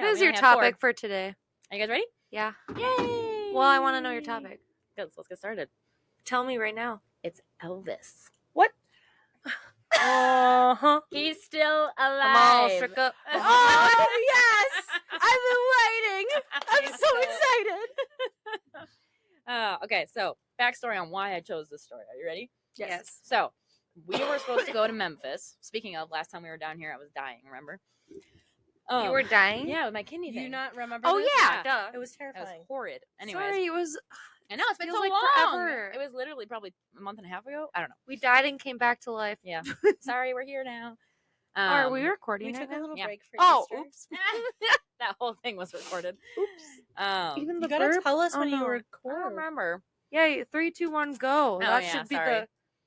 What is your topic for today? Are you guys ready? Yeah. Yay! Well, I want to know your topic. Good. Let's get started. Tell me right now. It's Elvis. What? Uh-huh. He's still alive. I'm all shook up. Oh, yes! I've been waiting. I'm so excited. Okay, so backstory on why I chose this story. Are you ready? Yes. So we were supposed to go to Memphis. Speaking of, last time we were down here, I was dying. Remember? You were dying? Yeah, with my kidney Do you thing. not remember? Oh this? yeah, duh. It was That was terrifying. horrid. Anyways, Sorry, it was. I know it's been feels so like long. forever. It was literally probably a month and a half ago. I don't know. We died and came back to life. Yeah. Sorry, we're here now. Are we recording We right took a now? little Yeah. break for Oh, Easter. oops. That whole thing was recorded. Oops. Even You the gotta burp? tell us Oh, when you no. I record. don't remember. Yeah, 3, 2, 1, go. That yeah, should be sorry.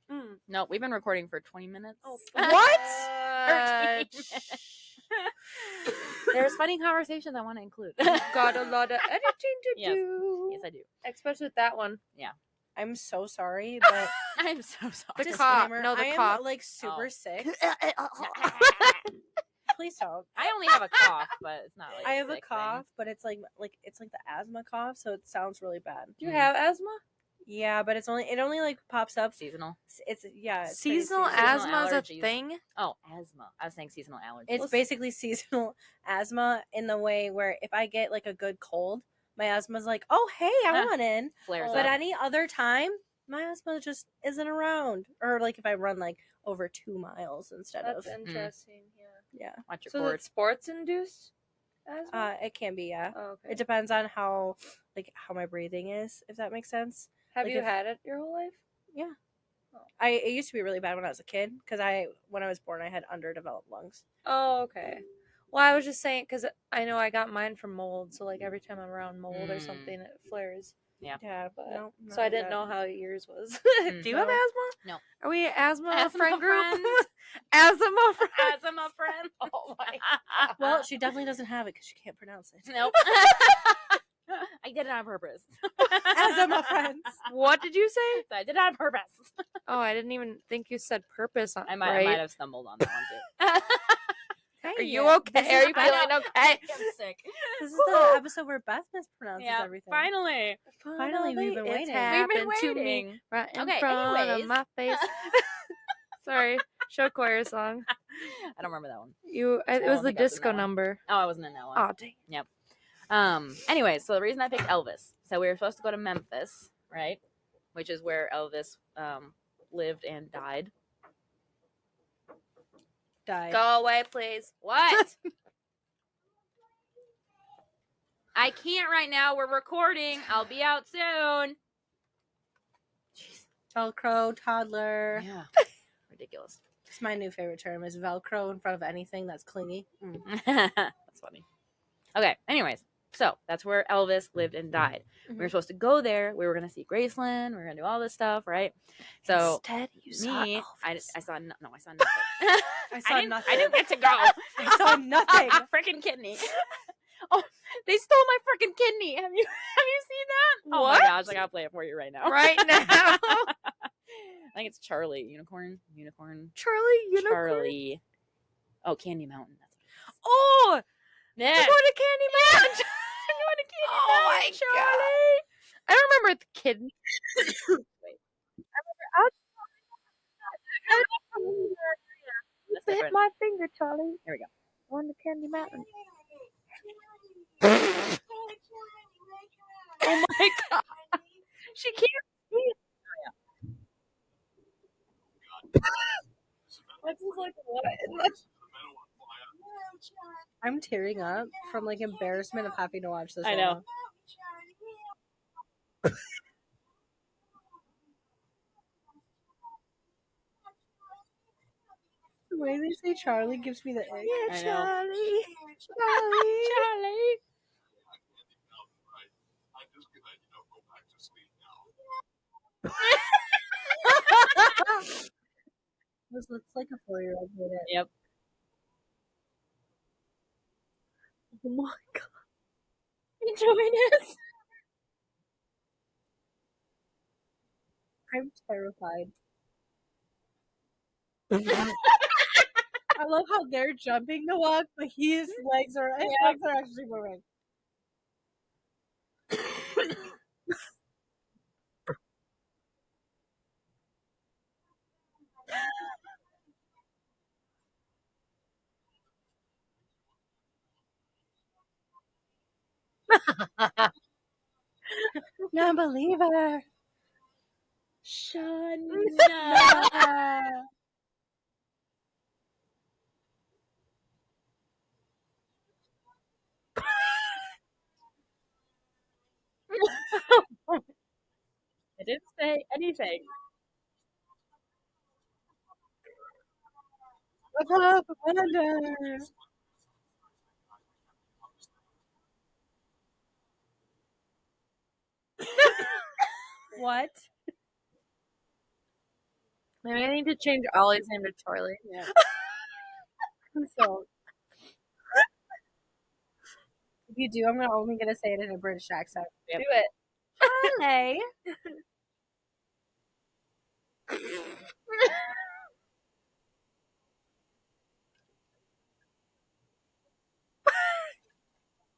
the. No, we've been recording for 20 minutes. Oh, what? what? 13 minutes. There's funny conversations I want to include. Got a lot of editing to Yes. do. Yes, I do. Especially with that one. I'm so sorry, but I'm so sorry. The cough. disclaimer, No, the I cough. am like super sick. Oh. Please don't. I only have a cough, but it's not like I have a sick cough, but it's like it's like the asthma cough, so it sounds really bad. Do you have asthma? Yeah, but it only like pops up. Thing. Seasonal. It's pretty Seasonal seasonal. asthma is a allergies. thing? Oh, asthma. I was saying seasonal allergies. It's basically seasonal asthma in the way where if I get like a good cold, my asthma's like, oh hey, I want in. flares But up. any other time, my asthma just isn't around. Or like if I run like over 2 miles instead That's of interesting, yeah. Watch your So cord. it's sports induced asthma? It can be, yeah. Oh, okay. It depends on how my breathing is, if that makes sense. Have like you if- had it your whole life? Yeah. Oh. It used to be really bad when I was a kid because when I was born I had underdeveloped lungs. Oh, okay. Well, I was just saying because I know I got mine from mold, so like every time I'm around mold or something, it flares. Yeah, But no, so I didn't know how yours was. Do you have No. asthma? No. Are we asthma, Asthma friend group? friends. Asthma friend. Asthma friend. Oh my. Well, she definitely doesn't have it because she can't pronounce it. Nope. I did it on purpose. Asthma friends. What did you say? So I did it on purpose. Oh, I didn't even think you said purpose. I might have stumbled on that one too. Are you okay? Are you feeling okay? I'm sick. This is the episode where Beth mispronounces Yeah, everything. finally. Finally, we've been it's waiting. happened We've been to me waiting. right in Okay, front anyways. of my face. Sorry, show choir song. I don't remember that one. It I was don't the think I was in disco that one. number. Oh, I wasn't in that one. Oh, dang. Anyway, so the reason I picked Elvis. So we were supposed to go to Memphis, right? Which is where Elvis lived and died. Died. Go away, please. What? I can't right now. We're recording. I'll be out soon. Jeez. Velcro toddler. Yeah. Ridiculous. It's my new favorite term is Velcro in front of anything that's clingy. That's funny. Okay, anyways. So that's where Elvis lived and died. We were supposed to go there. We were going to see Graceland. We were going to do all this stuff, right? So Instead, you saw me, I Elvis. saw nothing. I saw nothing. I didn't get to go. I saw nothing. Freaking kidney. Oh, they stole my freaking kidney. Have you seen that? Oh What? my gosh, I gotta play it for you right now. Right now. I think it's Charlie. Unicorn. Charlie Unicorn. Charlie. Oh, Candy Mountain. That's what Oh, it is. we're going to Candy Mountain. I'm going to Candy Oh Mountain, my Charlie. I don't remember the kidney. Wait. You That's hit different. my finger, Charlie. Here we go. On the Candy Mountain. Oh my god. She can't see it. This is like what? I'm tearing up from like embarrassment of having to watch this. I know. alone. The way they say Charlie gives me the ick. Yeah, I know. Charlie. Charlie. This looks like a 4-year-old made it. Yep. Oh my god. Join us. I'm terrified. I love how they're jumping to walk, but his legs are actually moving. Non-believer. Shana. I didn't say anything. What? Maybe I need to change Ollie's name to Charlie. Yeah. So if you do, I'm only gonna say it in a British accent. Yep. Do it. Charlie.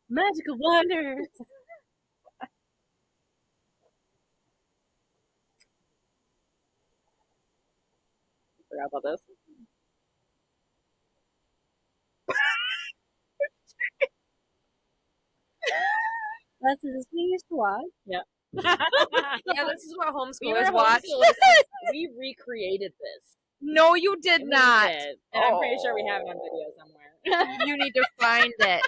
Magical wonders. Forgot about this. That's just we used to watch. Yeah. Yeah, this is what We were homeschoolers watch. homeschoolers. We recreated this. No, you did We not. did. And I'm pretty sure we have it on video somewhere. You need to find it.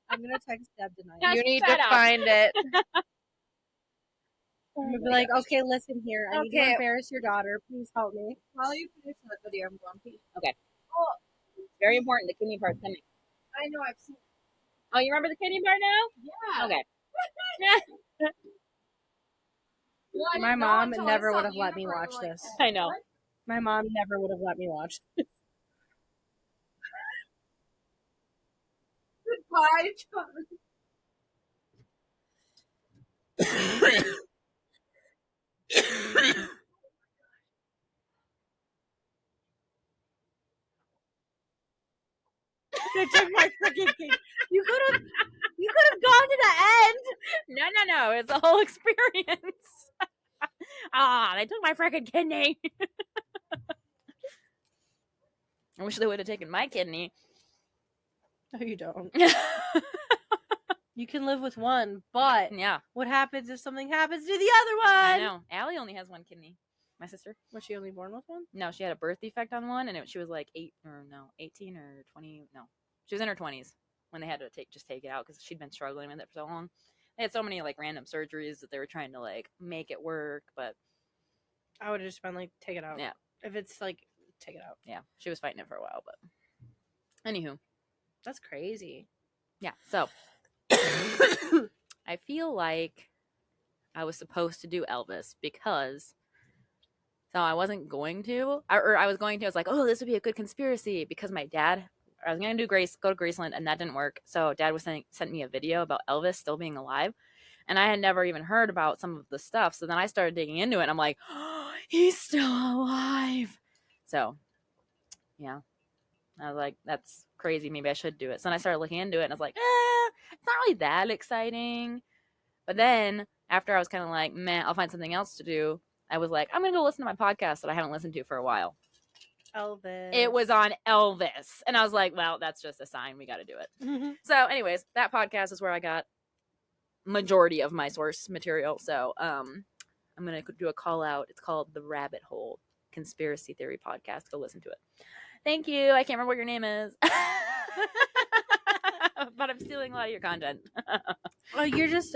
I'm gonna text Deb tonight. Yeah, You need shut to up. find it. I'm gonna be like, okay, listen here. I need to Okay. embarrass your daughter. Please help me. While you finish that video, I'm going to pee. Very important. The kidney part's coming. I know, I've seen it. Oh, you remember the kidney part now? Yeah. Okay. Well, I My didn't know mom until I never saw would the have let me uniform, watch like, this. I know. My mom never would have let me watch this. Goodbye, Charlie. They took my freaking thing. You could have gone to the end. No. It's a whole experience. They took my freaking kidney. I wish they would have taken my kidney. No, you don't. You can live with one, but Yeah, what happens if something happens to the other one? I know. Allie only has one kidney. My sister. Was she only born with one? No, she had a birth defect on one, and she was like 18 or 20. No, she was in her 20s when they had to take it out because she'd been struggling with it for so long. They had so many like random surgeries that they were trying to like make it work, but I would have just been like, take it out. Yeah. If it's like, take it out. yeah, she was fighting it for a while. But anywho, That's crazy. yeah. So I feel like I was supposed to do Elvis because. So I wasn't going to, or I was going to. I was like, oh, this would be a good conspiracy because my dad. I was going to go to Graceland, and that didn't work. So Dad was sent me a video about Elvis still being alive, and I had never even heard about some of the stuff. So then I started digging into it, and I'm like, oh, he's still alive. So, yeah, I was like, that's crazy. Maybe I should do it. So then I started looking into it, and I was like, it's not really that exciting. But then after I was kind of like, man, I'll find something else to do. I was like, I'm going to go listen to my podcast that I haven't listened to for a while. Elvis. It was on Elvis. And I was like, well, that's just a sign. We got to do it. So anyways, that podcast is where I got majority of my source material. So I'm going to do a call out. It's called The Rabbit Hole Conspiracy Theory Podcast. Go listen to it. Thank you. I can't remember what your name is. But I'm stealing a lot of your content. Oh, you're just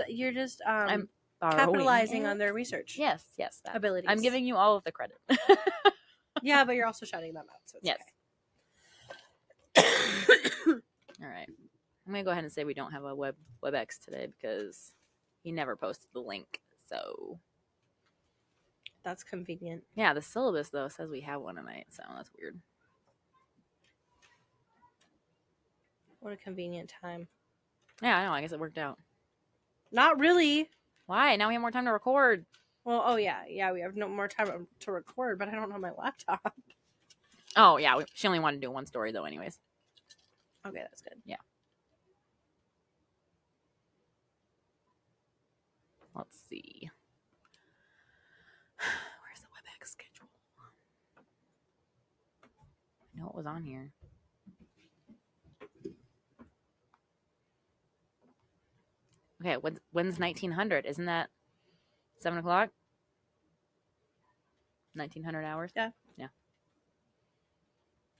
I'm capitalizing on their research. Yes, that. Abilities. I'm giving you all of the credit. Yeah, but you're also shutting them out. So it's Yes. okay. All right. I'm gonna go ahead and say we don't have a WebEx today because he never posted the link. So That's convenient. yeah, the syllabus though says we have one tonight, so that's weird. What a convenient time. Yeah, I know. I guess it worked out. Not really. Why? Now we have more time to record. Well, oh yeah, we have no more time to record, but I don't have my laptop. Oh yeah, she only wanted to do one story though, anyways. Okay, that's good. Let's see. Where's the WebEx schedule? I know it was on here. Okay, when's 1900? Isn't that 7 o'clock? 1900 hours? Yeah. Yeah.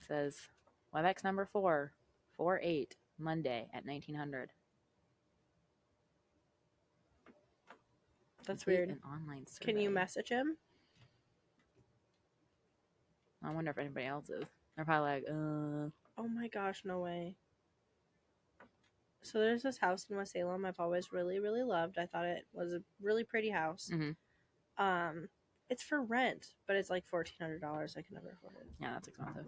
It says WebEx number 448, Monday at 1900. That's Complete weird. An online survey. Can you message him? I wonder if anybody else is. They're probably like, Oh my gosh, no way. So there's this house in West Salem I've always really, really loved. I thought it was a really pretty house. Mhm. It's for rent, but it's like $1,400. I can never afford it. yeah, that's expensive.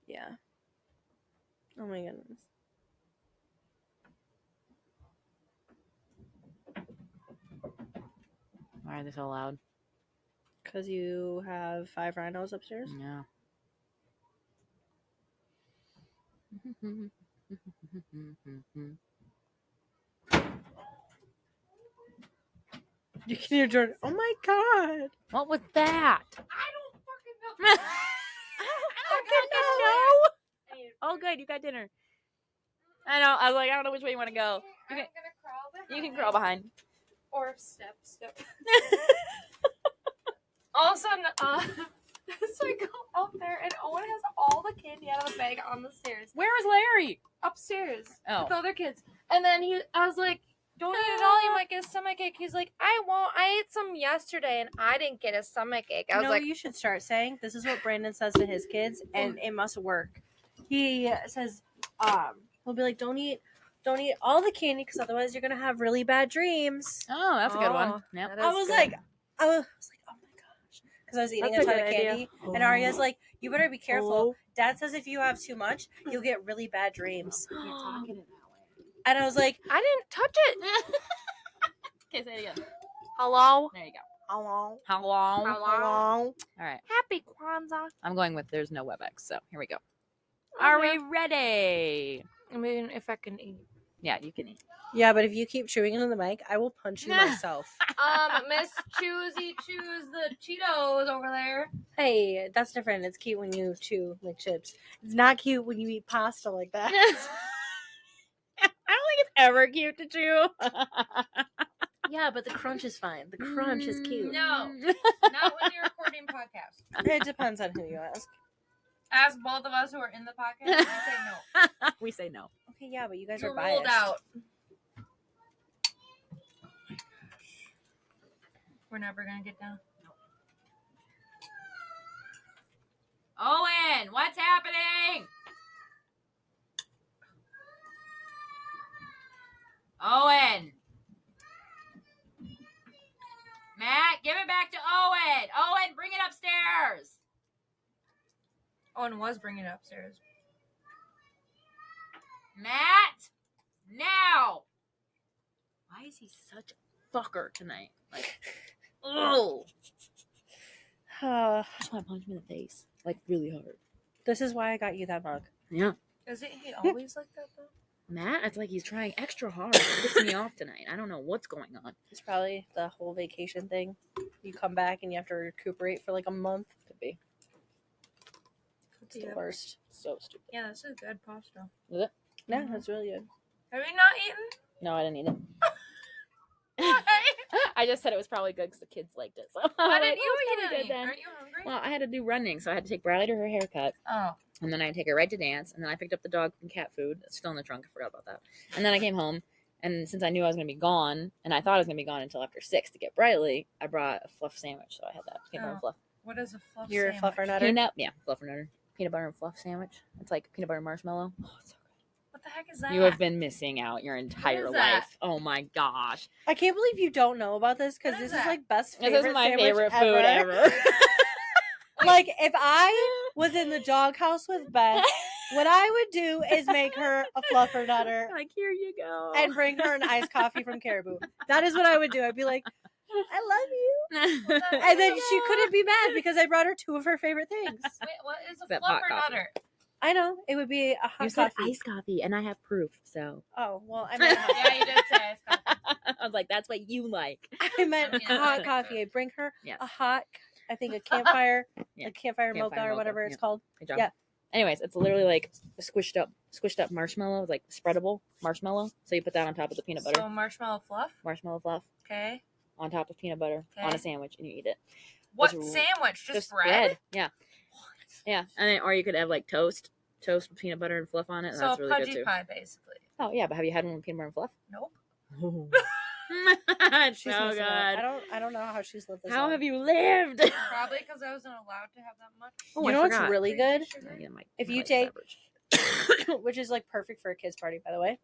Yeah. Oh my goodness. Why are they so loud? Because you have 5 rhinos upstairs? Yeah. You can hear Jordan. Oh my god. What was that? I don't fucking know. I don't know. Oh, good. You got dinner. I know. I was like, I don't know which way you want to go. I'm gonna crawl behind. You can crawl behind. Or step. All of a sudden, so I go up there and Owen has all the candy out of the bag on the stairs. Where is Larry? Upstairs. Oh. With the other kids. And then I was like, don't eat it all, you might get a stomachache. He's like, I won't. I ate some yesterday and I didn't get a stomachache. I You was know like, what you should start saying? This is what Brandon says to his kids, and it must work. He says, he'll be like, don't eat all the candy because otherwise you're gonna have really bad dreams. Oh, that's a good one. Oh, Yep. that I is was good. like, oh my gosh, because I was eating That's a a ton of good idea. candy, and Arya's like, you better be careful. Oh. Dad says if you have too much, you'll get really bad dreams. You're talking it that way. And I was like, I didn't touch it. Okay, say it again. Hello? There you go. hello, How long? Hello? hello. All right. Happy Kwanzaa. I'm going with there's no WebEx, so here we go. Are we ready? I mean, if I can eat. Yeah, you can eat. Yeah, but if you keep chewing into the mic, I will punch you myself. Miss Choosy Choose the Cheetos over there. Hey, that's different. It's cute when you chew like chips. It's not cute when you eat pasta like that. I don't think it's ever cute to chew. Yeah, but the crunch is fine. The crunch is cute. No. Not when you're recording podcast. It depends on who you ask. Ask both of us who are in the podcast. We say no. We say no. Okay, yeah, but you guys You're are biased. ruled out. We're never gonna get down. Owen, what's happening? Owen. Matt, give it back to Owen. Owen, bring it upstairs. Owen was bringing it upstairs. Matt, now. Why is he such a fucker tonight? Like, oh. I just want to punch him in the face. Like, really hard. This is why I got you that mug. Yeah. Isn't he always like that though? Matt, it's like he's trying extra hard to piss me off tonight. I don't know what's going on. It's probably the whole vacation thing. You come back and you have to recuperate for like a month. Could be. It's the worst. So stupid. Yeah, this is good pasta. Is it? Yeah, that's really good. Have you not eaten? No, I didn't eat it. Why? I just said it was probably good because the kids liked it. So Why I'm didn't like, you "Oh, it's eat probably any? good then." Aren't you hungry? Well, I had to do running, so I had to take Bradley to her haircut, Oh. and then I take her right to dance, and then I picked up the dog and cat food. It's still in the trunk. I forgot about that. And then I came home, and since I knew I was going to be gone, and I thought I was going to be gone until after 6 to get Bradley, I brought a fluff sandwich, so I had that peanut butter and fluff. What is a fluff You're a sandwich? fluffer nutter. Fluffer nutter, peanut butter and fluff sandwich. It's like peanut butter marshmallow. Oh, it's so What the heck is that? You have been missing out your entire is that? life. Oh my gosh. I can't believe you don't know about this because What is this is that? like best This favorite is my sandwich favorite food ever. Like if I was in the doghouse with Beth, what I would do is make her a fluffer nutter Like, here you go. and bring her an iced coffee from Caribou. That is what I would do. I'd be like, I love you. Is And then she couldn't be mad because I brought her 2 of her favorite things. Wait, what is a That fluff hot or coffee. nutter? I know it would be a hot You said coffee. iced coffee, and I have proof. So Oh well, I meant hot. Yeah, you did say iced coffee. I was like, "That's what you like." I meant hot coffee. I bring her Yes. a hot, I think a campfire, Yeah. a campfire mocha Campfire or whatever mocha, it's yeah. called. Good job. Yeah. Anyways, it's literally like a squished up marshmallow, like spreadable marshmallow. So you put that on top of the peanut butter, So marshmallow fluff. marshmallow fluff Okay. on top of peanut butter on Okay. a sandwich, and you eat it. What It's sandwich? Just bread? Yeah. Yeah, and then, or you could have like toast with peanut butter and fluff on it, and So that's a really good pudgy too. pie, basically. Oh yeah, but have you had one with peanut butter and fluff? Nope. It's She's so missing good. out. I don't know how she's lived this How long. have you lived? Probably because I wasn't allowed to have that much. Oh, You I know what's forgot. really good? If My you life take- beverage. Which is like perfect for a kid's party, by the way.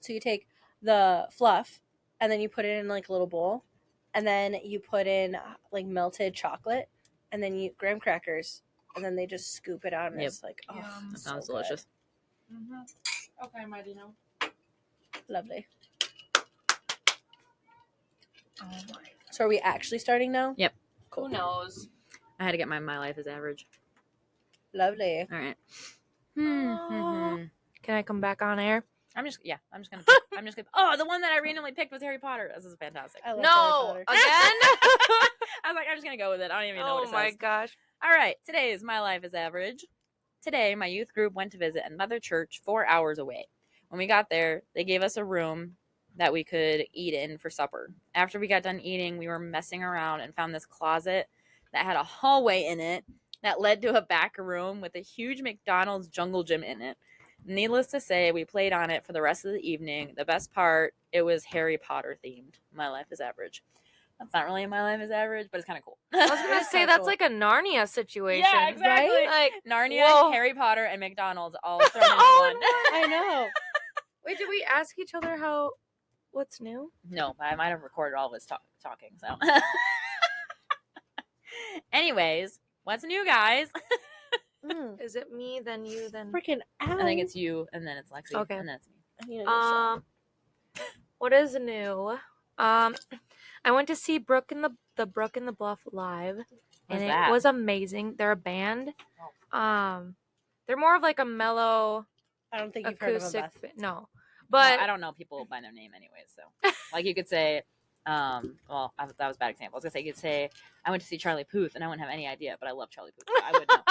So you take the fluff and then you put it in like a little bowl, and then you put in like melted chocolate, and then you graham crackers, and then they just scoop it out, and Yep. it's like, oh, Yum. That so sounds good. delicious. Mm-hmm. Okay, mighty no. Lovely. Oh my. So are we actually starting now? Yep. Cool. Who knows? I had to get my life is average. Lovely. All right. Can I come back on air? I'm just gonna oh, the one that I randomly picked was Harry Potter. This is fantastic. I love No, Harry Potter. again? I was like, I'm just gonna go with it. I don't even know what Oh it my says. gosh. All right, today is My Life is Average. Today, my youth group went to visit another church 4 hours away. When we got there, they gave us a room that we could eat in for supper. After we got done eating, we were messing around and found this closet that had a hallway in it that led to a back room with a huge McDonald's jungle gym in it. Needless to say, we played on it for the rest of the evening. The best part, it was Harry Potter themed. My Life is Average. That's not really My Life is Average, but it's kind of cool. I was It gonna is say kinda that's cool. like a Narnia situation. Yeah, exactly. Like Narnia, whoa. Harry Potter, and McDonald's all thrown into Oh, one. I know. Wait, did we ask each other what's new? No, but I might have recorded all of us talking. So, anyways, what's new, guys? Is it me, then you, then Freaking ow. I think it's you, and then it's Lexi, Okay. and then it's me. I need a new song. what is new? I went to see Brook in the Brook in the Bluff live, and What's it that? was amazing. They're a band. They're more of like a mellow I don't think you've heard of acoustic. them, Beth. No, But but I don't know people by their name anyways. So, like, you could say, that was a bad example. I was gonna say you could say I went to see Charlie Puth, and I wouldn't have any idea, but I love Charlie Puth. So I would know.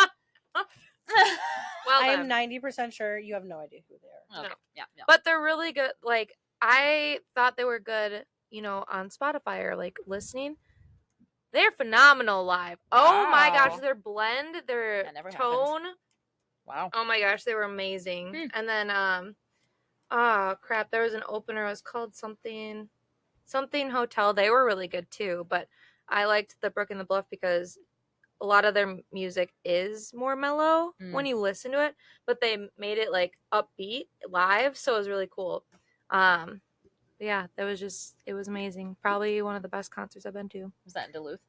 well, I am then. 90% sure you have no idea who they are. Okay, No. yeah. But they're really good. Like I thought they were good, on Spotify or like listening. They're phenomenal live. Oh my Wow. gosh, their blend, their That never tone. Wow. Oh my gosh, they were amazing. Hmm. And then crap, there was an opener. It was called something Hotel. They were really good too, but I liked the Brook and the Bluff because a lot of their music is more mellow when you listen to it, but they made it like upbeat live, so it was really cool. Yeah, it was amazing. Probably one of the best concerts I've been to. Was that in Duluth?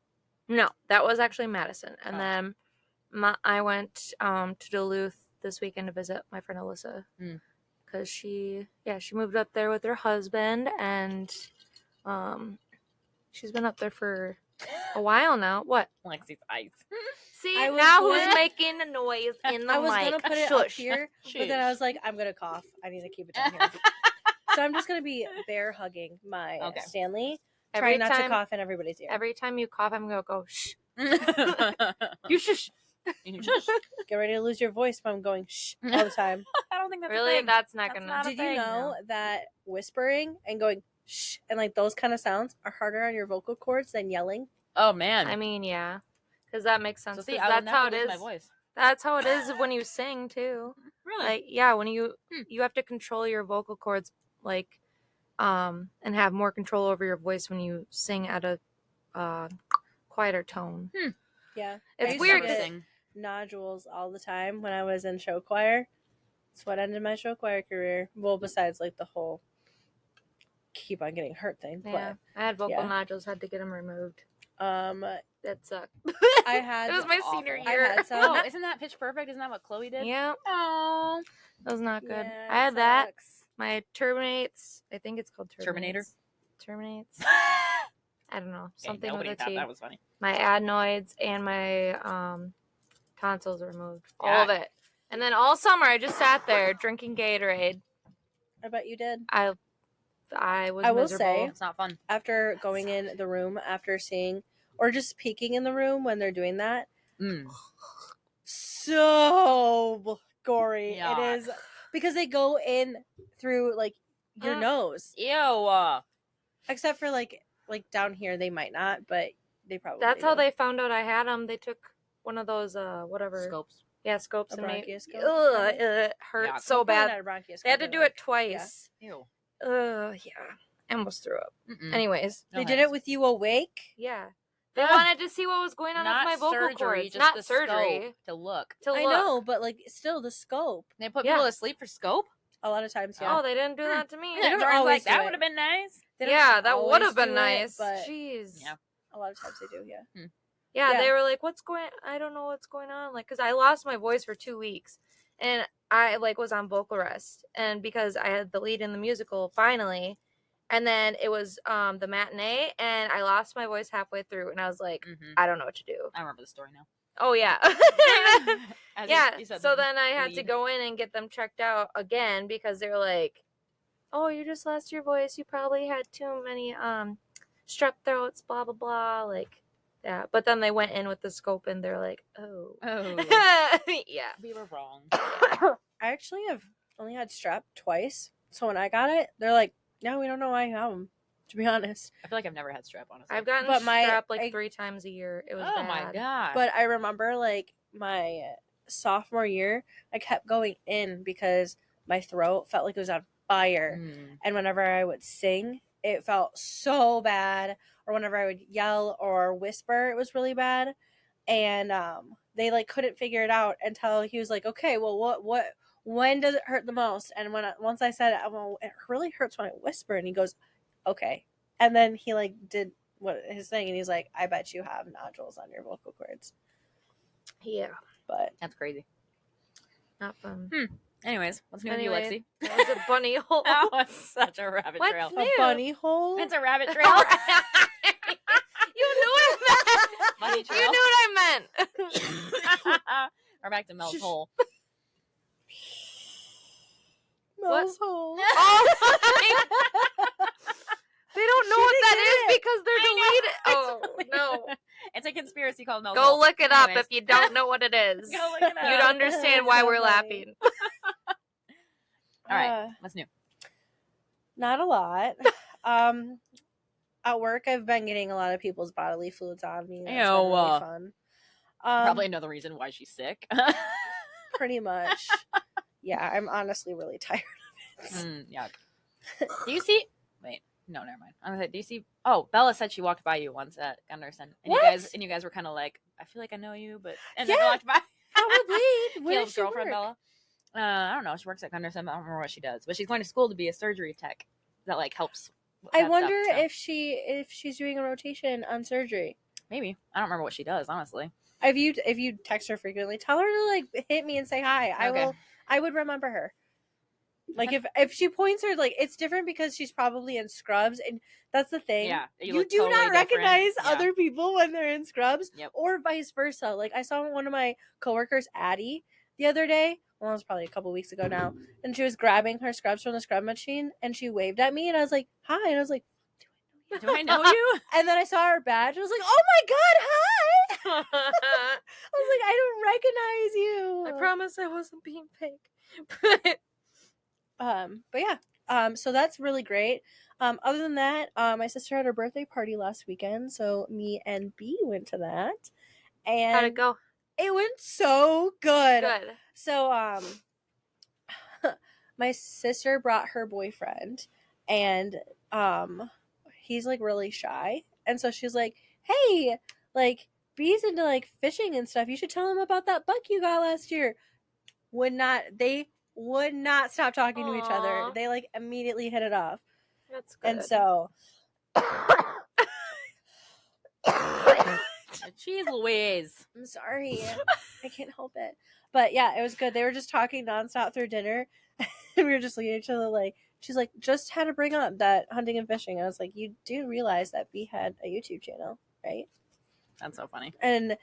No, that was actually Madison. And Oh. then I went to Duluth this weekend to visit my friend Alyssa. Because she moved up there with her husband, and she's been up there for a while now. What? Lexi's ice. See, I was now gonna- who's making a noise in the I was mic? going to put it up Shush. here, but then I was like, I'm going to cough. I need to keep it down here. So I'm just going to be bear hugging my Stanley, trying not to cough in everybody's ear. Every time you cough, I'm going to go, shh. You shush. You shush. Get ready to lose your voice if I'm going shh all the time. I don't think that's a Really? thing. That's not That's going not to... a Did you thing, know that whispering and going shh and like those kind of sounds are harder on your vocal cords than yelling? Oh man. I mean, yeah. Because that makes sense. so see, 'cause I would that's never how it lose is. my voice. That's how it is when you sing, too. Really? Like, yeah, when you have to control your vocal cords, like, and have more control over your voice when you sing at a quieter tone. Yeah. It's I used weird to 'cause- get nodules all the time when I was in show choir. It's what ended my show choir career. Well, besides like the whole keep on getting hurt thing. Yeah, I had vocal yeah. nodules, had to get them removed. But That sucked. I had It was my awful. senior I year. had some. Oh, isn't that Pitch Perfect? Isn't that what Chloe did? Yeah, Oh. that was not good. Yeah, I had it that. sucks. My Terminates. I think it's called Terminator? Terminates. I don't know, Okay, something with nobody a thought T. that was funny. My adenoids and my tonsils removed. All of God. it. And then all summer I just sat there drinking Gatorade. I bet you did. I was I will miserable. say, It's not fun. after going in the room, after seeing, or just peeking in the room when they're doing that, so gory. Yeah. It is, because they go in through like your nose. Ew. Except for like down here, they might not, but they probably That's how do. they found out I had them. They took one of those whatever Scopes. Yeah, scopes A and made bronchoscope, ugh, probably? it hurt Yeah. so Probably bad. not a bronchoscope, They had to but, do like, it twice. Ew. Yeah. I almost threw up. Mm-mm. Anyways, They did it with you awake? yeah. They wanted to see what was going on Not with my vocal surgery, cords. just Not the surgery. scope to look. To I look. know, but like still the scope. They put Yeah. people to sleep for scope? A lot of times, yeah. Oh, they didn't do that to me. They don't Jordan's always like, do that it. would have been nice. They don't Yeah, that always would have been do it, nice. but Jeez. Yeah. a lot of times they do, yeah. Yeah, Yeah. they were like, I don't know what's going on. Like, because I lost my voice for 2 weeks. And I, like, was on vocal rest. And because I had the lead in the musical, finally. And then it was the matinee. And I lost my voice halfway through. And I was like, I don't know what to do. I remember the story now. Oh, yeah. As yeah. you said, So the then I had to lead. go in and get them checked out again. Because they were like, oh, you just lost your voice. You probably had too many strep throats, blah, blah, blah. Like, yeah. But then they went in with the scope and they're like, oh. Oh. yeah. We were wrong. I actually have only had strep twice. So when I got it, they're like, no, we don't know why you have them, to be honest. I feel like I've never had strep, honestly. I've gotten But strep like 3 times a year. It was oh bad. my gosh. But I remember like my sophomore year, I kept going in because my throat felt like it was on fire. And whenever I would sing, it felt so bad. Or whenever I would yell or whisper, it was really bad. And they like couldn't figure it out until he was like, okay, well, when does it hurt the most? And once I said, well, it really hurts when I whisper. And he goes, okay. And then he like did his thing, and he's like, I bet you have nodules on your vocal cords. Yeah. But that's crazy. Not fun. Anyways, what's new with you, Lexi? That was a bunny hole. That was such a rabbit What's trail. new? a bunny hole? It's a rabbit trail. You knew what I meant. Bunny trail. You knew what I meant. We're back to Mel's hole. Mel's hole. Oh they don't know She what didn't that get is because they're deleted. Oh, no. It's a conspiracy called Mel's Go hole. look it up Anyways. if you don't know what it is. Go look it up. You'd understand why So we're funny. laughing. All right, what's new? Not a lot. At work, I've been getting a lot of people's bodily fluids on me. That's been really fun. Probably another reason why she's sick. Pretty much. Yeah, I'm honestly really tired of it. Yuck. Do you see? Wait, no, never mind. I was like, do you see? Oh, Bella said she walked by you once at Gunderson, and What? you guys were kind of like, I feel like I know you, but and Yeah. then walked by. Probably. Where Caleb's does she girlfriend work? Bella. I don't know. She works at Gunderson, but I don't remember what she does. But she's going to school to be a surgery tech. That like helps. with I that wonder stuff, so. if she's doing a rotation on surgery. Maybe I don't remember what she does, honestly. If you text her frequently, tell her to like hit me and say hi. Okay. I would remember her. Like if she points her, like it's different because she's probably in scrubs, and that's the thing. Yeah, you look do totally not different. recognize Yeah. other people when they're in scrubs, Yep. or vice versa. Like I saw one of my coworkers, Addie, the other day. Well, it was probably a couple weeks ago now, and she was grabbing her scrubs from the scrub machine, and she waved at me, and I was like, "Hi," and I was like, Do I know you? and then I saw her badge, I was like, "Oh my god, hi!" I was like, "I don't recognize you." I promise I wasn't being fake. But yeah, so that's really great. Other than that, my sister had her birthday party last weekend, so me and B went to that, and How'd it go? it went so good. Good. So my sister brought her boyfriend, and he's like really shy, and so she's like, "Hey, like B's into like fishing and stuff. You should tell him about that buck you got last year." They would not stop talking to each other. Aw. They like immediately hit it off. That's good. And so Jeez Louise. I'm sorry. I can't help it. But yeah, it was good. They were just talking nonstop through dinner. And we were just looking at each other like, she's like, just had to bring up that hunting and fishing. I was like, you do realize that B had a YouTube channel, right? That's so funny. And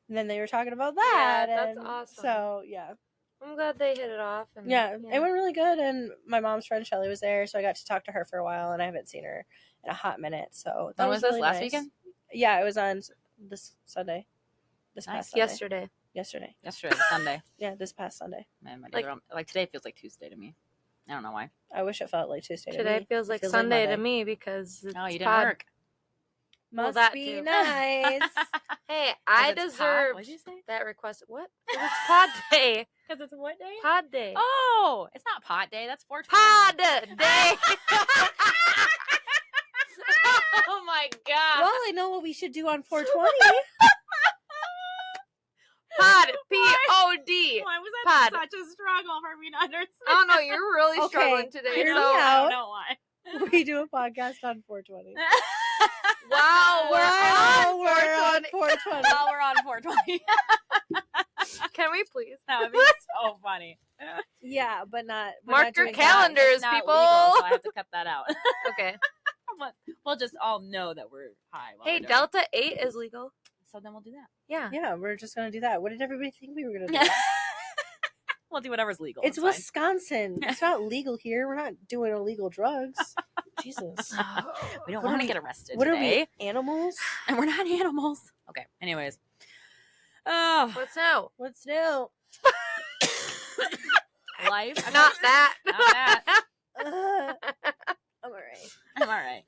then they were talking about that. Yeah, that's and awesome. So, yeah. I'm glad they hit it off. And, Yeah, it went really good. And my mom's friend Shelly was there, so I got to talk to her for a while, and I haven't seen her in a hot minute. So that When was this? really Last nice. weekend? Yeah, it was on this Sunday. This Nice. past Sunday. Yesterday. Yesterday, Sunday. Yeah, this past Sunday. Man, my days Like- are like today feels like Tuesday to me. I don't know why. I wish it felt like Tuesday. Today to me. feels It like Sunday to Monday. me because it's Oh, you didn't pod. work. Well, Must that be too. nice. Hey, Because I it's pod- deserve What'd you say? that request. What? It's pod day. Because it's what day? Pod day. Oh, it's not pot day. That's 420. Pod day. Oh my god. Well, I know what we should do on 420. Pod. P-O-D. Why was Pod. such a struggle for me to understand? I don't know. You're really Okay, struggling today. hear So, me I out. don't know why. We do a podcast on 420. wow, Wow, we're we're on on 420. Well, we're on 420. Can we please? That would be so funny. Yeah, but not. we're Mark not your doing calendar. that. Calendars, It's not people. legal, so I have to cut that out. Okay. But we'll just all know that we're high. while Hey, we're doing it. Delta 8 is legal. So then we'll do that. Yeah. Yeah, we're just gonna do that. What did everybody think we were gonna do? We'll do whatever's legal. It's fine. Wisconsin. It's not legal here. We're not doing illegal drugs. Jesus. We don't What want are to we- get arrested What are today. we, animals? And we're not animals. Okay. Anyways. Oh, What's new? What's new? life. Not that. Not that. I'm alright. I'm all right.